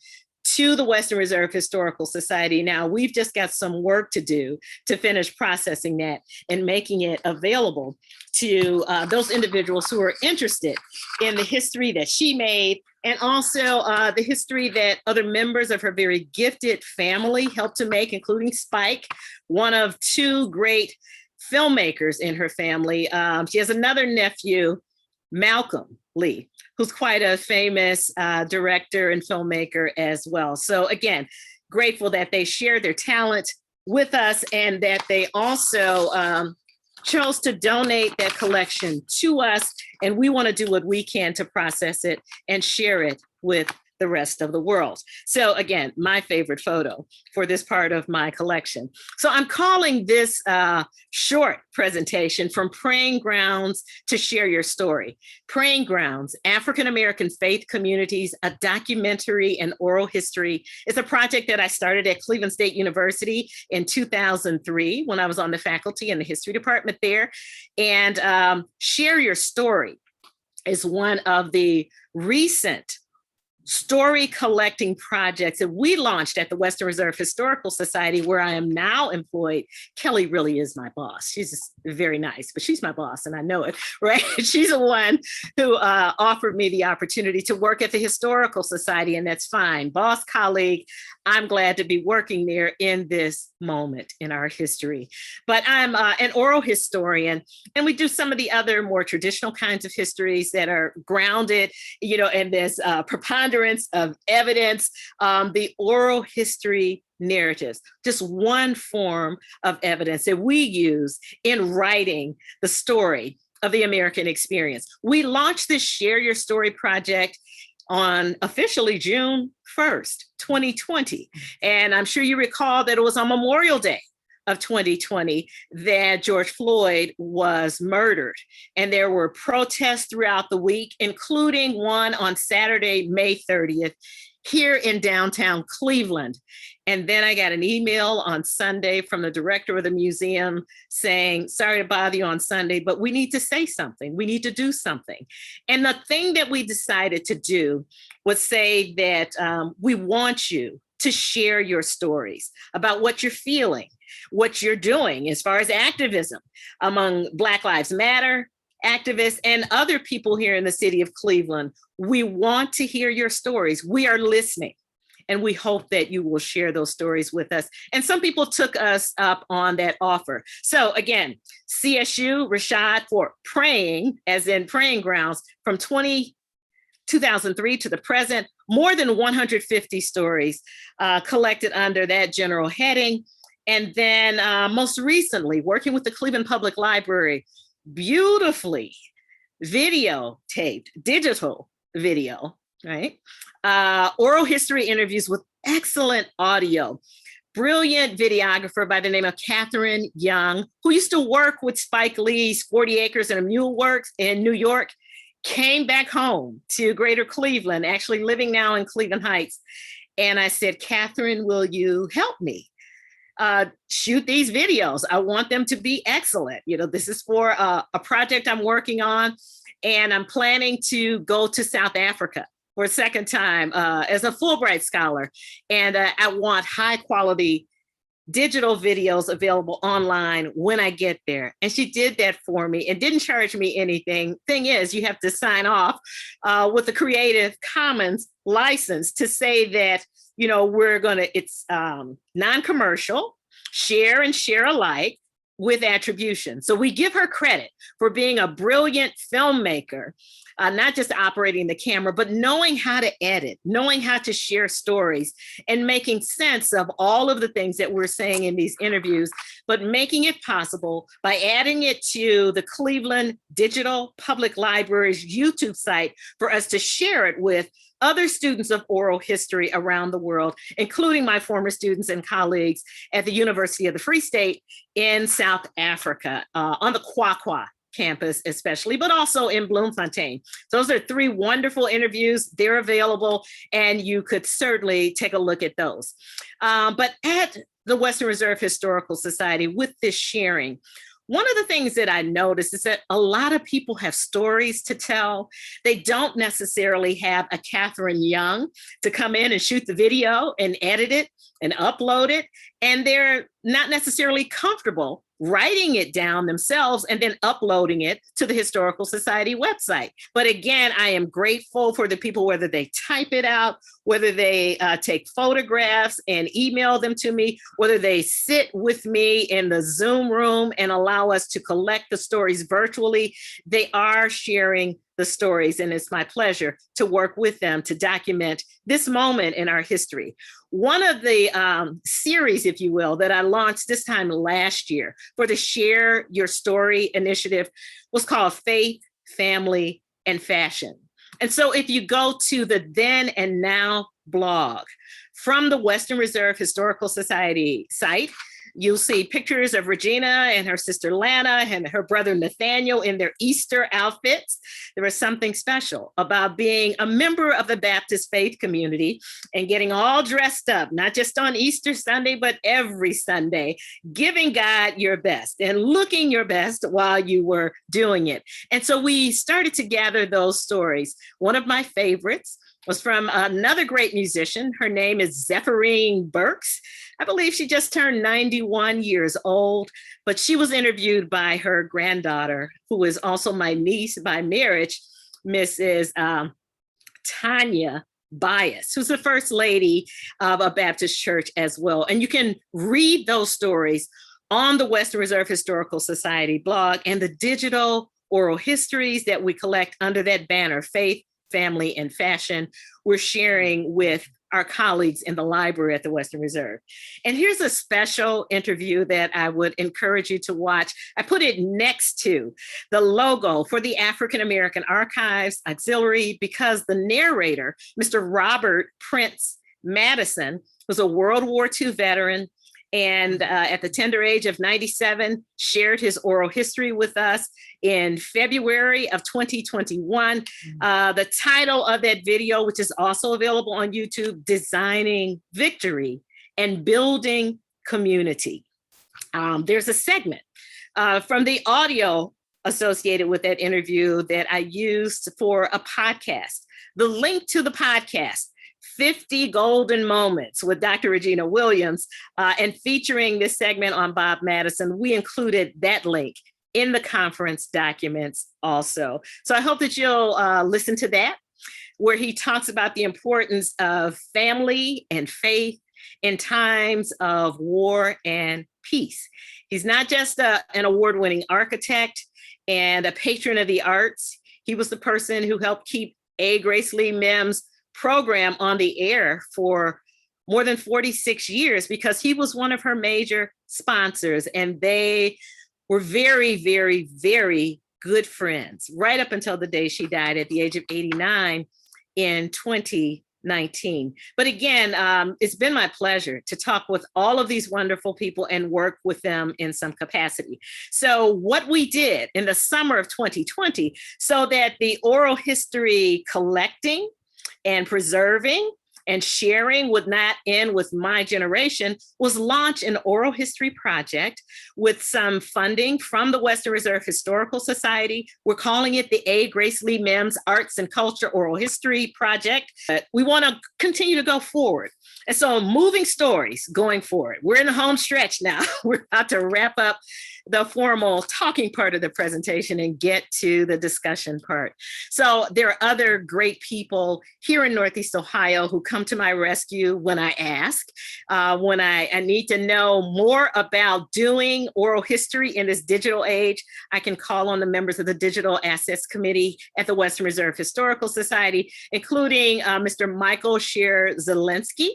to the Western Reserve Historical Society. Now, we've just got some work to do to finish processing that and making it available to those individuals who are interested in the history that she made, and also the history that other members of her very gifted family helped to make, including Spike, one of two great filmmakers in her family. She has another nephew, Malcolm Lee, who's quite a famous director and filmmaker as well. So again, grateful that they shared their talent with us and that they also chose to donate that collection to us. And we want to do what we can to process it and share it with the rest of the world. So again, my favorite photo for this part of my collection. So I'm calling this short presentation From Praying Grounds to Share Your Story. Praying Grounds, African-American Faith Communities, a Documentary and Oral History is a project that I started at Cleveland State University in 2003 when I was on the faculty in the history department there. And Share Your Story is one of the recent story collecting projects that we launched at the Western Reserve Historical Society, where I am now employed. Kelly really is my boss. She's just very nice, but she's my boss and I know it, right? She's the one who offered me the opportunity to work at the Historical Society, and that's fine. Boss, colleague, I'm glad to be working there in this moment in our history. But I'm an oral historian, and we do some of the other more traditional kinds of histories that are grounded, in this preponderance of evidence, the oral history narratives, just one form of evidence that we use in writing the story of the American experience. We launched this Share Your Story project on officially June 1st, 2020. And I'm sure you recall that it was on Memorial Day of 2020 that George Floyd was murdered. And there were protests throughout the week, including one on Saturday, May 30th, here in downtown Cleveland. And then I got an email on Sunday from the director of the museum saying, sorry to bother you on Sunday, but we need to say something. We need to do something. And the thing that we decided to do was say that we want you to share your stories about what you're feeling, what you're doing as far as activism among Black Lives Matter activists and other people here in the city of Cleveland. We want to hear your stories. We are listening, and we hope that you will share those stories with us. And some people took us up on that offer. So again, CSU, RASHAD for praying, as in praying grounds, from 2003 to the present, more than 150 stories collected under that general heading. And then most recently, working with the Cleveland Public Library, beautifully videotaped, digital video, right? Oral history interviews with excellent audio. Brilliant videographer by the name of Catherine Young, who used to work with Spike Lee's 40 Acres and a Mule Works in New York, came back home to Greater Cleveland, actually living now in Cleveland Heights. And I said, Catherine, will you help me shoot these videos? I want them to be excellent. This is for a project I'm working on, and I'm planning to go to South Africa for a second time as a Fulbright scholar. And I want high quality digital videos available online when I get there. And she did that for me and didn't charge me anything. Thing is, you have to sign off with the Creative Commons license to say that, you know, it's non-commercial, share and share alike with attribution. So we give her credit for being a brilliant filmmaker, not just operating the camera, but knowing how to edit, knowing how to share stories and making sense of all of the things that we're saying in these interviews, but making it possible by adding it to the Cleveland Digital Public Library's YouTube site for us to share it with other students of oral history around the world, including my former students and colleagues at the University of the Free State in South Africa, on the Kwakwa campus especially, but also in Bloemfontein. Those are 3 wonderful interviews. They're available, and you could certainly take a look at those. But at the Western Reserve Historical Society, with this sharing, one of the things that I noticed is that a lot of people have stories to tell. They don't necessarily have a Catherine Young to come in and shoot the video and edit it and upload it. And they're not necessarily comfortable writing it down themselves and then uploading it to the Historical Society website. But again, I am grateful for the people, whether they type it out, whether they take photographs and email them to me, whether they sit with me in the Zoom room and allow us to collect the stories virtually. They are sharing the stories, and it's my pleasure to work with them to document this moment in our history. One of the series, if you will, that I launched this time last year for the Share Your Story initiative was called Faith, Family, and Fashion. And so if you go to the Then and Now blog from the Western Reserve Historical Society site, you'll see pictures of Regennia and her sister Lana and her brother Nathaniel in their Easter outfits. There was something special about being a member of the Baptist faith community and getting all dressed up, not just on Easter Sunday, but every Sunday, giving God your best and looking your best while you were doing it. And so we started to gather those stories. One of my favorites was from another great musician. Her name is Zepharie Burks. I believe she just turned 91 years old, but she was interviewed by her granddaughter, who is also my niece by marriage, Mrs. Tanya Bias, who's the first lady of a Baptist church as well. And you can read those stories on the Western Reserve Historical Society blog and the digital oral histories that we collect under that banner, Faith, Family, and Fashion. We're sharing with our colleagues in the library at the Western Reserve. And here's a special interview that I would encourage you to watch. I put it next to the logo for the African American Archives Auxiliary because the narrator, Mr. Robert Prince Madison, was a World War II veteran, and at the tender age of 97, shared his oral history with us in February of 2021. The title of that video, which is also available on YouTube, Designing Victory and Building Community. There's a segment from the audio associated with that interview that I used for a podcast. The link to the podcast, 50 Golden Moments with Dr. Regina Williams, and featuring this segment on Bob Madison, we included that link in the conference documents also. So I hope that you'll listen to that, where he talks about the importance of family and faith in times of war and peace. He's not just an award-winning architect and a patron of the arts. He was the person who helped keep Grace Lee Mims' program on the air for more than 46 years because he was one of her major sponsors, and they were very, very, very good friends right up until the day she died at the age of 89 in 2019. But again, it's been my pleasure to talk with all of these wonderful people and work with them in some capacity. So what we did in the summer of 2020, so that the oral history collecting and preserving and sharing would not end with my generation, was launch an oral history project with some funding from the Western Reserve Historical Society. We're calling it the A. Grace Lee Mims Arts and Culture Oral History Project. We want to continue to go forward. And so moving stories going forward. We're in the home stretch now. We're about to wrap up the formal talking part of the presentation and get to the discussion part. So there are other great people here in Northeast Ohio who come to my rescue when I ask, when I need to know more about doing oral history in this digital age. I can call on the members of the Digital Assets Committee at the Western Reserve Historical Society, including Mr. Michael Shear-Zelensky,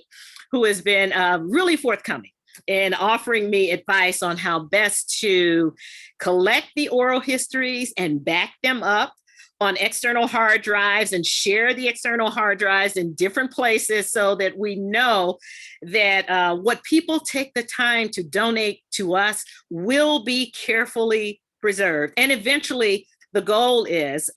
who has been really forthcoming in offering me advice on how best to collect the oral histories and back them up on external hard drives and share the external hard drives in different places so that we know that what people take the time to donate to us will be carefully preserved. And eventually the goal is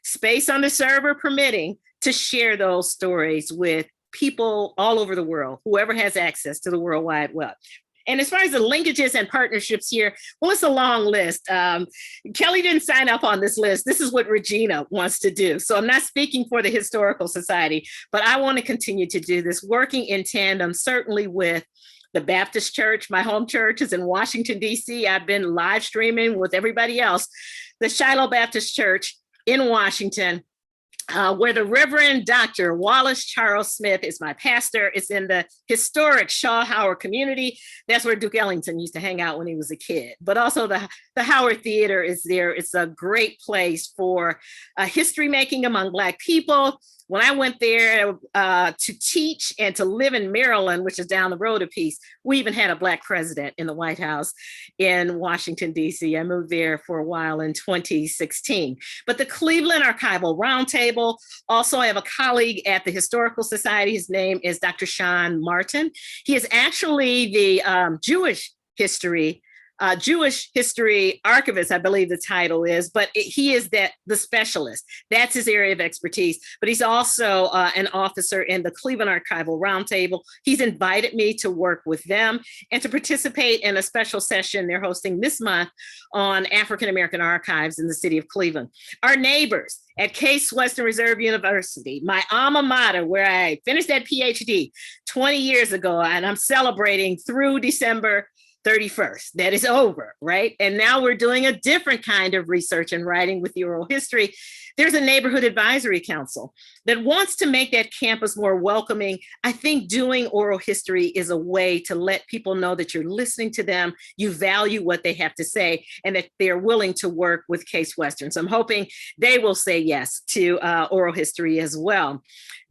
space on the server permitting to share those stories with people all over the world, whoever has access to the World Wide Web. And as far as the linkages and partnerships here, well, it's a long list. Kelly didn't sign up on this list. This is what Regennia wants to do. So I'm not speaking for the Historical Society, but I want to continue to do this, working in tandem, certainly with the Baptist Church. My home church is in Washington, D.C. I've been live streaming with everybody else. The Shiloh Baptist Church in Washington, where the Reverend Dr. Wallace Charles Smith is my pastor. It's in the historic Shaw Howard community. That's where Duke Ellington used to hang out when he was a kid. But also the Howard Theater is there. It's a great place for history making among Black people. When I went there to teach and to live in Maryland, which is down the road a piece, we even had a Black president in the White House in Washington, D.C. I moved there for a while in 2016. But the Cleveland Archival Roundtable, also I have a colleague at the Historical Society. His name is Dr. Sean Martin. He is actually the Jewish history archivist, I believe the title is, but he is the specialist. That's his area of expertise. But he's also an officer in the Cleveland Archival Roundtable. He's invited me to work with them and to participate in a special session they're hosting this month on African American archives in the city of Cleveland. Our neighbors at Case Western Reserve University, my alma mater, where I finished that PhD 20 years ago, and I'm celebrating through December 31st. That is over, right? And now we're doing a different kind of research and writing with the oral history. There's a neighborhood advisory council that wants to make that campus more welcoming. I think doing oral history is a way to let people know that you're listening to them, you value what they have to say, and that they're willing to work with Case Western. So I'm hoping they will say yes to oral history as well.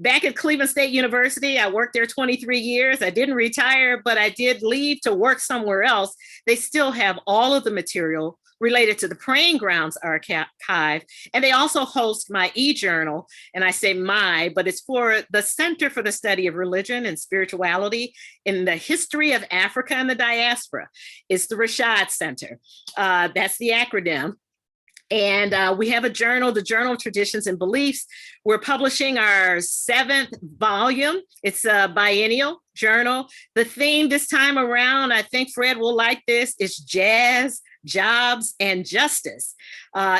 Back at Cleveland State University, I worked there 23 years. I didn't retire, but I did leave to work somewhere else. They still have all of the material related to the Praying Grounds Archive. And they also host my e-journal, and I say my, but it's for the Center for the Study of Religion and Spirituality in the History of Africa and the Diaspora. It's the RASHAD Center. That's the acronym. And we have a journal, the Journal of Traditions and Beliefs. We're publishing our 7th volume. It's a biennial journal. The theme this time around, I think Fred will like this, is jazz, jobs, and justice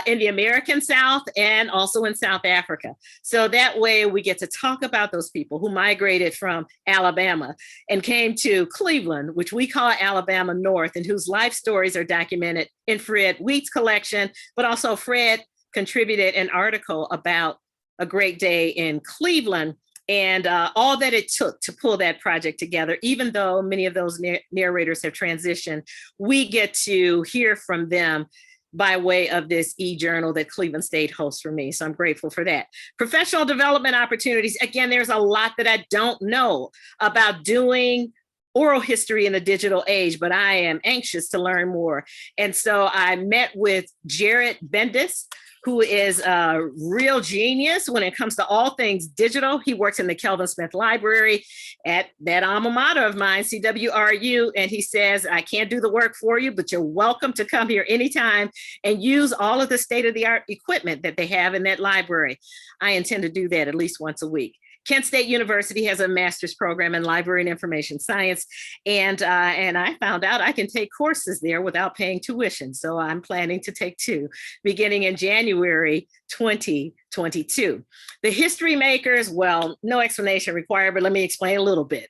in the American South and also in South Africa. So that way we get to talk about those people who migrated from Alabama and came to Cleveland, which we call Alabama North, and whose life stories are documented in Fred Wheat's collection. But also Fred contributed an article about a great day in Cleveland and all that it took to pull that project together. Even though many of those narrators have transitioned, we get to hear from them by way of this e-journal that Cleveland State hosts for me. So I'm grateful for that. Professional development opportunities. Again, there's a lot that I don't know about doing oral history in the digital age, but I am anxious to learn more. And so I met with Jared Bendis, who is a real genius when it comes to all things digital. He works in the Kelvin Smith Library at that alma mater of mine, CWRU, and he says, I can't do the work for you, but you're welcome to come here anytime and use all of the state-of-the-art equipment that they have in that library. I intend to do that at least once a week. Kent State University has a master's program in library and information science. And I found out I can take courses there without paying tuition. So I'm planning to take 2 beginning in January 2022. The history makers, well, no explanation required, but let me explain a little bit.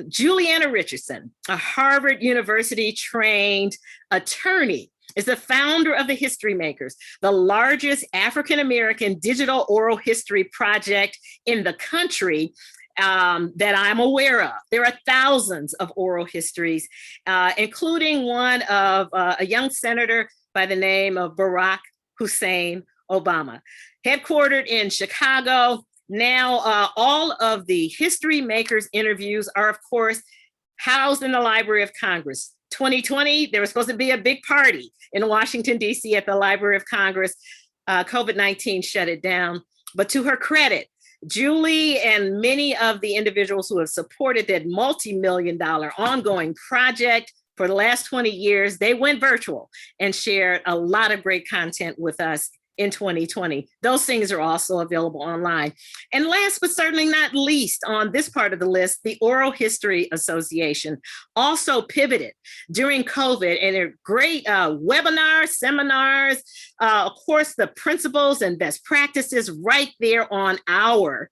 Julianna Richardson, a Harvard University trained attorney, is the founder of the History Makers, the largest African-American digital oral history project in the country that I'm aware of. There are thousands of oral histories, including one of a young senator by the name of Barack Hussein Obama. Headquartered in Chicago, now all of the History Makers interviews are, of course, housed in the Library of Congress. 2020, there was supposed to be a big party in Washington, D.C. at the Library of Congress. COVID-19 shut it down. But to her credit, Julie and many of the individuals who have supported that multi-million-dollar ongoing project for the last 20 years, they went virtual and shared a lot of great content with us in 2020. Those things are also available online. And last but certainly not least on this part of the list, the Oral History Association also pivoted during COVID, and they're great webinars, seminars, of course, the principles and best practices right there on our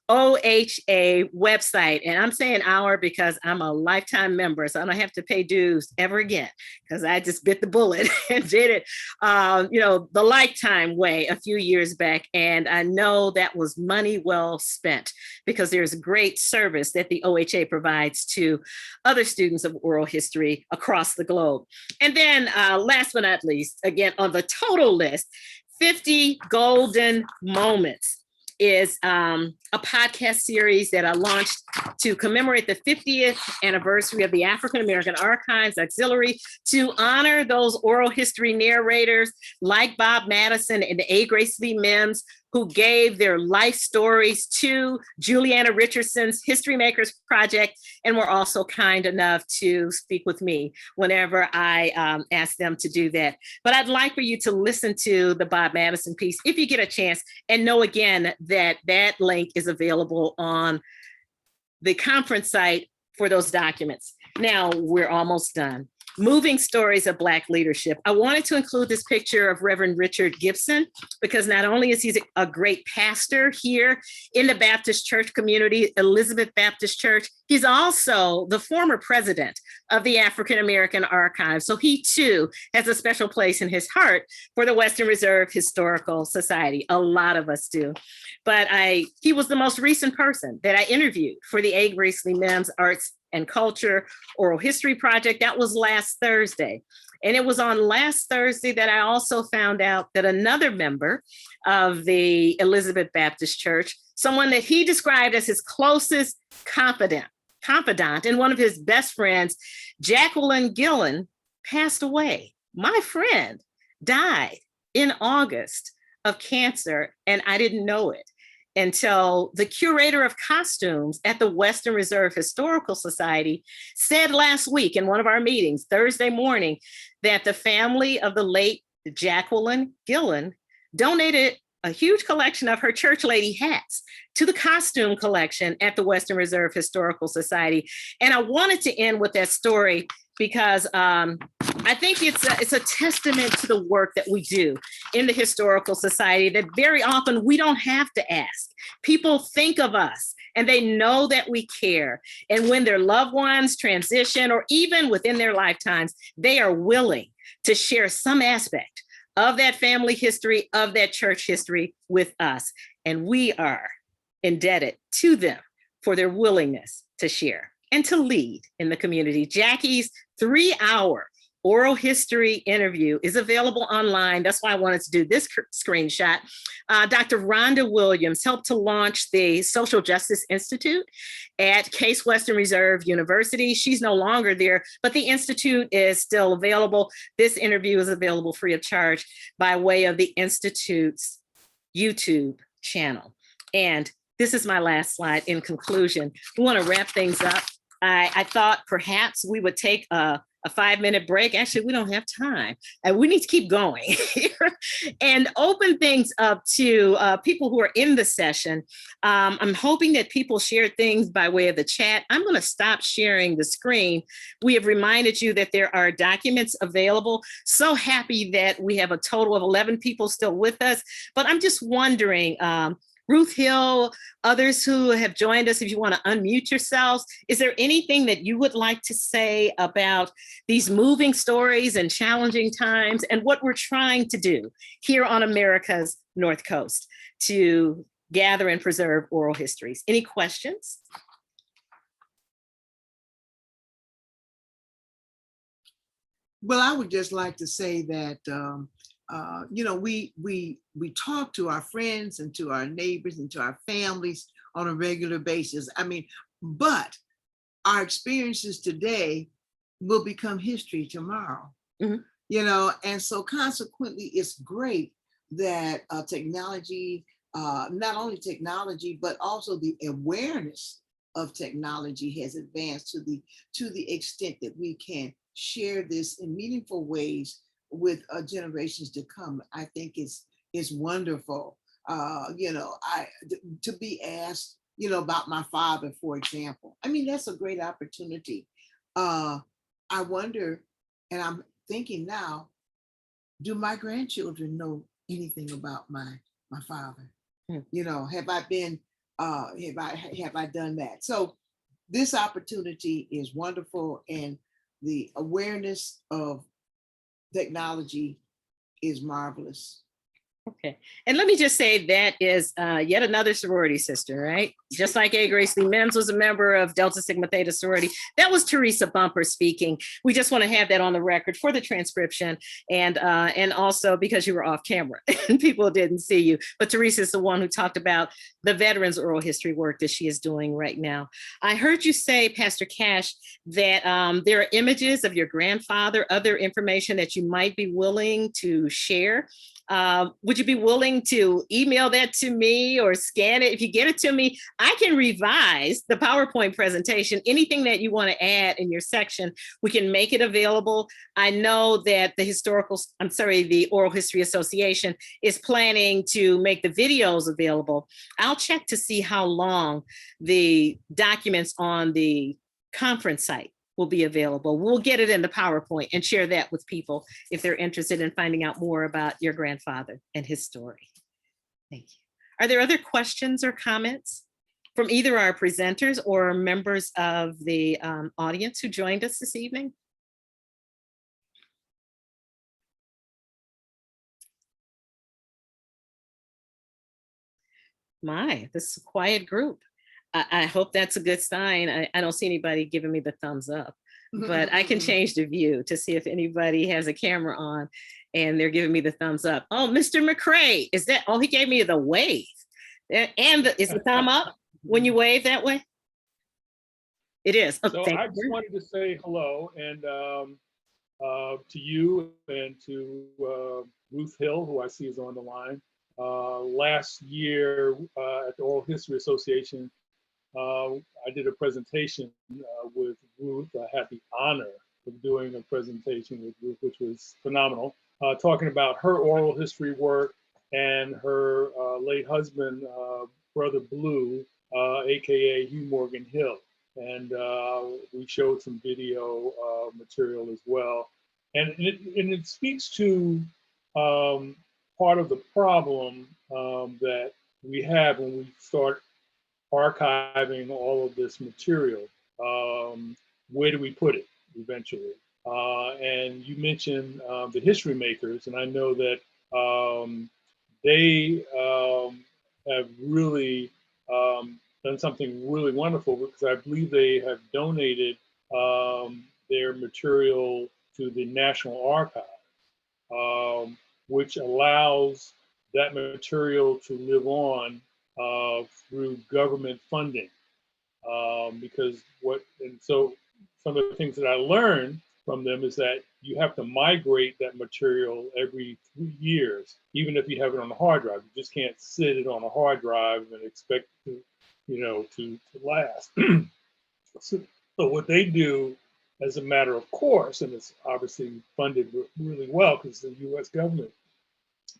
OHA website. And I'm saying our because I'm a lifetime member, so I don't have to pay dues ever again because I just bit the bullet and did it, the lifetime way a few years back. And I know that was money well spent because there's great service that the OHA provides to other students of oral history across the globe. And then last but not least, again, on the total list, 50 Golden Moments is a podcast series that I launched to commemorate the 50th anniversary of the African American Archives Auxiliary, to honor those oral history narrators like Bob Madison and A. Grace Lee Mims, who gave their life stories to Julianna Richardson's History Makers Project, and were also kind enough to speak with me whenever I asked them to do that. But I'd like for you to listen to the Bob Madison piece if you get a chance, and know again that that link is available on the conference site for those documents. Now we're almost done. Moving stories of Black leadership. I wanted to include this picture of Reverend Richard Gibson because not only is he a great pastor here in the Baptist church community, Elizabeth Baptist Church, he's also the former president of the African American Archives. So he too has a special place in his heart for the Western Reserve Historical Society. A lot of us do. But he was the most recent person that I interviewed for the A. Grace Lee Mims Arts and Culture Oral History Project. That was last Thursday. And it was on last Thursday that I also found out that another member of the Elizabeth Baptist Church, someone that he described as his closest confidant and one of his best friends, Jacqueline Gillen, passed away. My friend died in August of cancer, and I didn't know it until the curator of costumes at the Western Reserve Historical Society said last week in one of our meetings, Thursday morning, that the family of the late Jacqueline Gillen donated a huge collection of her church lady hats to the costume collection at the Western Reserve Historical Society. And I wanted to end with that story because I think it's a testament to the work that we do in the Historical Society, that very often we don't have to ask. People think of us and they know that we care. And when their loved ones transition, or even within their lifetimes, they are willing to share some aspect of that family history, of that church history with us. And we are indebted to them for their willingness to share and to lead in the community. Jackie's 3-hour oral history interview is available online. That's why I wanted to do this screenshot. Dr. Rhonda Williams helped to launch the Social Justice Institute at Case Western Reserve University. She's no longer there, but the Institute is still available. This interview is available free of charge by way of the Institute's YouTube channel. And this is my last slide. In conclusion, we want to wrap things up. I thought perhaps we would take a a 5-minute break. Actually, we don't have time, and we need to keep going and open things up to people who are in the session. I'm hoping that people share things by way of the chat. I'm going to stop sharing the screen. We have reminded you that there are documents available. So happy that we have a total of 11 people still with us, but I'm just wondering, Ruth Hill, others who have joined us, if you want to unmute yourselves, is there anything that you would like to say about these moving stories and challenging times and what we're trying to do here on America's North Coast to gather and preserve oral histories? Any questions? Well, I would just like to say that, you know, we talk to our friends and to our neighbors and to our families on a regular basis. I mean, but our experiences today will become history tomorrow. Mhm. You know, and so consequently, it's great that technology, not only technology, but also the awareness of technology has advanced to the extent that we can share this in meaningful ways with generations to come. I think it's wonderful. You know, to be asked, you know, about my father, for example. I mean, that's a great opportunity. I wonder, and I'm thinking now, do my grandchildren know anything about my father? You know, have I been, have I done that? So this opportunity is wonderful, and the awareness of technology is marvelous. Okay, and let me just say that is yet another sorority sister, right? Just like A. Grace Lee Mims was a member of Delta Sigma Theta sorority. That was Theresa Bumper speaking. We just want to have that on the record for the transcription, and also because you were off camera and people didn't see you. But Theresa is the one who talked about the veterans oral history work that she is doing right now. I heard you say, Pastor Cash, that there are images of your grandfather, other information that you might be willing to share. Would you be willing to email that to me or scan it? If you get it to me, I can revise the PowerPoint presentation. Anything that you want to add in your section, we can make it available. I know that the Oral History Association is planning to make the videos available. I'll check to see how long the documents on the conference site will be available. We'll get it in the PowerPoint and share that with people if they're interested in finding out more about your grandfather and his story. Thank you. Are there other questions or comments from either our presenters or members of the audience who joined us this evening? This is a quiet group. I hope that's a good sign. I don't see anybody giving me the thumbs up, but I can change the view to see if anybody has a camera on and they're giving me the thumbs up. Oh, Mr. McCrae, is that, oh, he gave me the wave. And is the thumb up when you wave that way? It is. Oh, so I just wanted to say hello and to you and to Ruth Hill, who I see is on the line. Last year at the Oral History Association, I did a presentation with Ruth. I had the honor of doing a presentation with Ruth, which was phenomenal, talking about her oral history work and her late husband, Brother Blue, AKA Hugh Morgan Hill. And we showed some video material as well. And it speaks to part of the problem that we have when we start archiving all of this material. Where do we put it eventually? And you mentioned the history makers, and I know that they have really done something really wonderful, because I believe they have donated their material to the National Archives, which allows that material to live on through government funding. So some of the things that I learned from them is that you have to migrate that material every 3 years, even if you have it on a hard drive. You just can't sit it on a hard drive and expect to last. So what they do as a matter of course, and it's obviously funded really well because the U.S. government,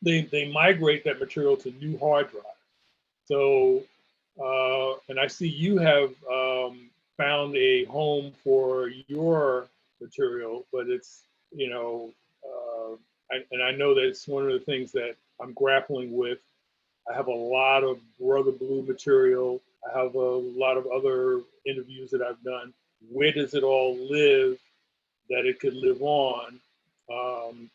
they migrate that material to new hard drives. So, and I see you have found a home for your material, but it's, you know, and I know that it's one of the things that I'm grappling with. I have a lot of Brother Blue material. I have a lot of other interviews that I've done. Where does it all live that it could live on?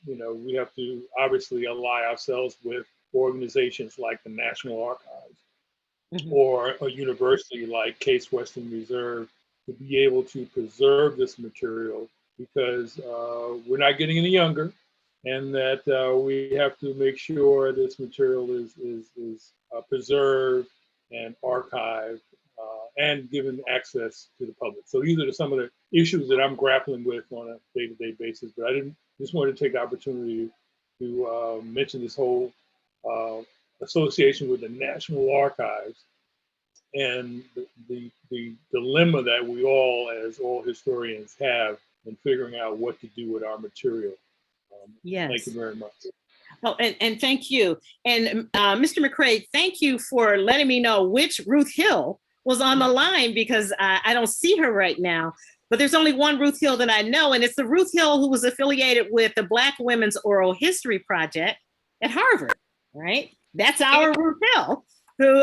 You know, we have to obviously ally ourselves with organizations like the National Archives or a university like Case Western Reserve to be able to preserve this material, because we're not getting any younger, and that we have to make sure this material is preserved and archived and given access to the public. So these are some of the issues that I'm grappling with on a day-to-day basis. But I just wanted to take the opportunity to mention this whole association with the National Archives and the dilemma that we all, as all historians, have in figuring out what to do with our material. Yes. Thank you very much. Oh, and thank you. And Mr. McCrae, thank you for letting me know which Ruth Hill was on the line, because I don't see her right now. But there's only one Ruth Hill that I know, and it's the Ruth Hill who was affiliated with the Black Women's Oral History Project at Harvard, right? That's our Ruth Hill, who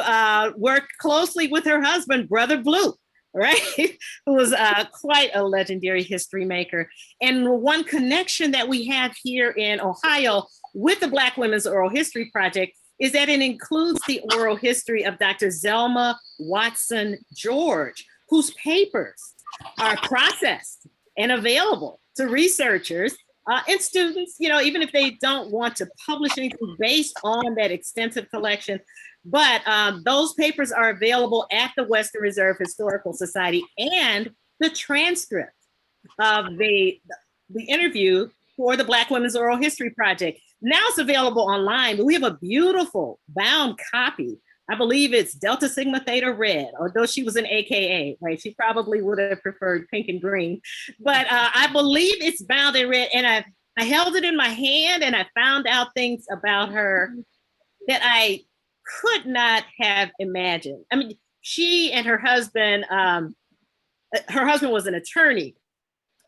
worked closely with her husband, Brother Blue, right? Who was quite a legendary history maker. And one connection that we have here in Ohio with the Black Women's Oral History Project is that it includes the oral history of Dr. Zelma Watson George, whose papers are processed and available to researchers and students, you know, even if they don't want to publish anything based on that extensive collection. But those papers are available at the Western Reserve Historical Society, and the transcript of the interview for the Black Women's Oral History Project. Now it's available online, but we have a beautiful bound copy. I believe it's Delta Sigma Theta Red, although she was an AKA, right? She probably would have preferred pink and green, but I believe it's bound in red. And I held it in my hand, and I found out things about her that I could not have imagined. I mean, she and her husband was an attorney.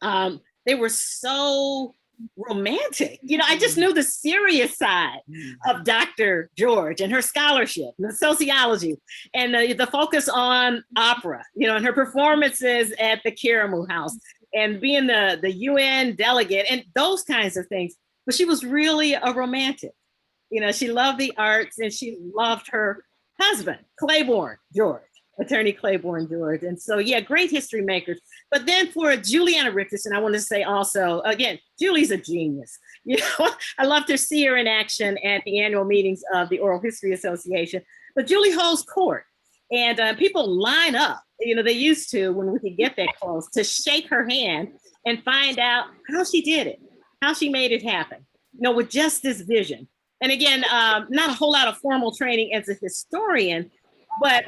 They were so romantic. You know, I just knew the serious side of Dr. George and her scholarship, and the sociology, and the focus on opera, you know, and her performances at the Karamu House, and being the UN delegate, and those kinds of things. But she was really a romantic. You know, she loved the arts, and she loved her husband, Claiborne George, attorney Claiborne George. And so, yeah, great history makers. But then for Julianna Richardson, I want to say also, again, Julie's a genius. You know, I love to see her in action at the annual meetings of the Oral History Association. But Julie holds court, and people line up, you know, they used to, when we could get that close, to shake her hand and find out how she did it, how she made it happen, you know, with just this vision. And again, not a whole lot of formal training as a historian, but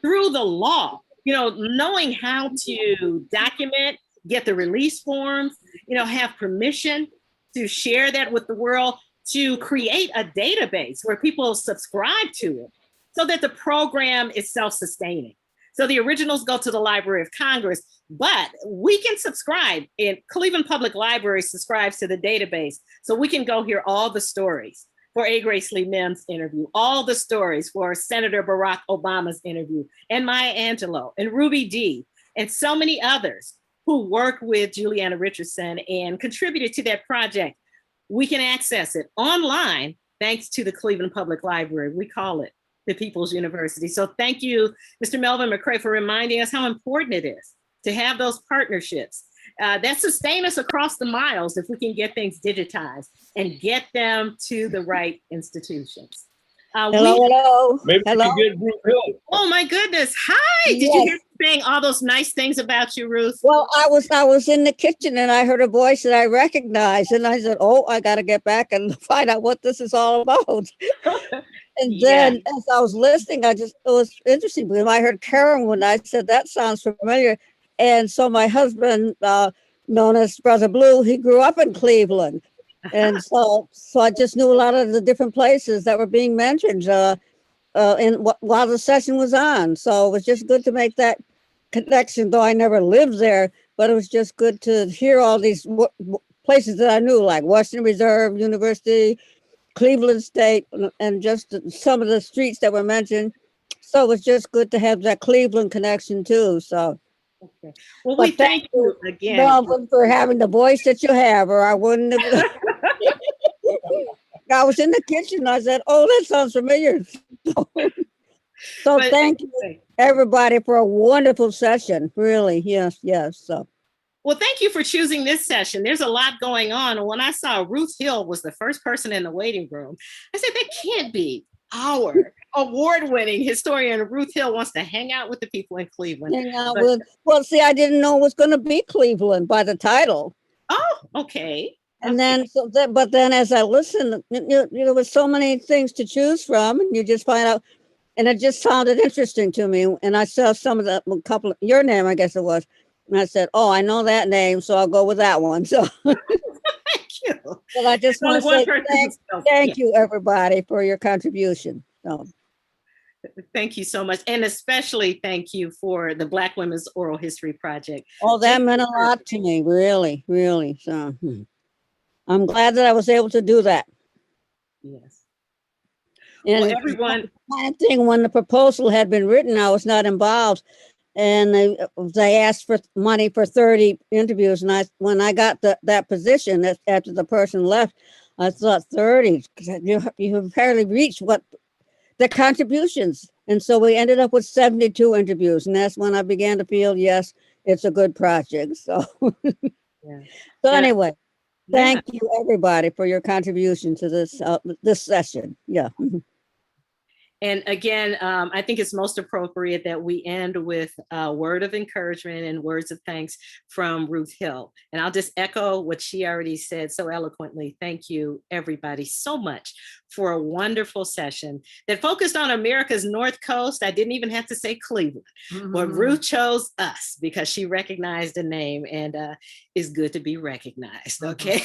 through the law, you know, knowing how to document, get the release forms, you know, have permission to share that with the world, to create a database where people subscribe to it so that the program is self-sustaining. So the originals go to the Library of Congress, but we can subscribe, and Cleveland Public Library subscribes to the database. So we can go hear all the stories for A. Grace Lee Mims' interview, all the stories for Senator Barack Obama's interview, and Maya Angelou, and Ruby Dee, and so many others who work with Julianna Richardson and contributed to that project. We can access it online thanks to the Cleveland Public Library. We call it the People's University. So thank you, Mr. Melvin McCrae, for reminding us how important it is to have those partnerships that sustain us across the miles if we can get things digitized and get them to the right institutions. Hello. Maybe we Hello. can get Ruth Hill. Oh my goodness, hi, did you hear me saying all those nice things about you, Ruth? Well, I was in the kitchen and I heard a voice that I recognized, and I said, "Oh, I got to get back and find out what this is all about." And then as I was listening, it was interesting because I heard Karen when I said that sounds familiar. And so my husband, known as Brother Blue, he grew up in Cleveland. And so I just knew a lot of the different places that were being mentioned while the session was on. So it was just good to make that connection, though I never lived there, but it was just good to hear all these places that I knew, like Western Reserve University, Cleveland State, and just some of the streets that were mentioned. So it was just good to have that Cleveland connection too. So, Okay. Well, but we thank you again. Melvin, for having the voice that you have, or I wouldn't have. I was in the kitchen. I said, "Oh, that sounds familiar." So But- thank you, everybody, for a wonderful session. Really, yes. So. Well, thank you for choosing this session. There's a lot going on. And when I saw Ruth Hill was the first person in the waiting room, I said, that can't be our award-winning historian. Ruth Hill wants to hang out with the people in Cleveland. Hang out with, well, see, I didn't know it was going to be Cleveland by the title. Oh, okay. And then, but then as I listened, there was so many things to choose from, and you just find out, and it just sounded interesting to me. And I saw some of the, your name, I guess it was. And I said, oh, I know that name, so I'll go with that one. So Thank you. well, I just want to Only say one person thank you, everybody, for your contribution. So. Thank you so much. And especially thank you for the Black Women's Oral History Project. Oh, that meant a lot to me, really. So I'm glad that I was able to do that. Yes. And Well, everyone. One thing, when the proposal had been written, I was not involved. And they asked for money for 30 interviews. And when I got that position after the person left, I thought 30, you have barely reached what the contributions. And so we ended up with 72 interviews. And that's when I began to feel, yes, it's a good project. So, Yeah. So anyway, thank you, everybody, for your contribution to this session. Yeah. And again, I think it's most appropriate that we end with a word of encouragement and words of thanks from Ruth Hill. And I'll just echo what she already said so eloquently. Thank you, everybody, so much for a wonderful session that focused on America's North Coast. I didn't even have to say Cleveland, but Ruth chose us because she recognized a name, and it's good to be recognized, okay?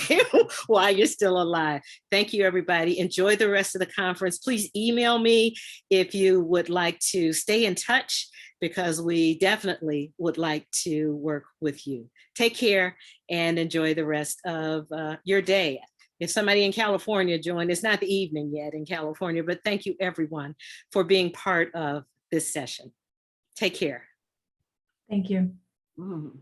While you're still alive. Thank you, everybody. Enjoy the rest of the conference. Please email me if you would like to stay in touch, because we definitely would like to work with you. Take care and enjoy the rest of your day. If somebody in California joined, it's not the evening yet in California, but thank you everyone for being part of this session. Take care. Thank you. Mhm.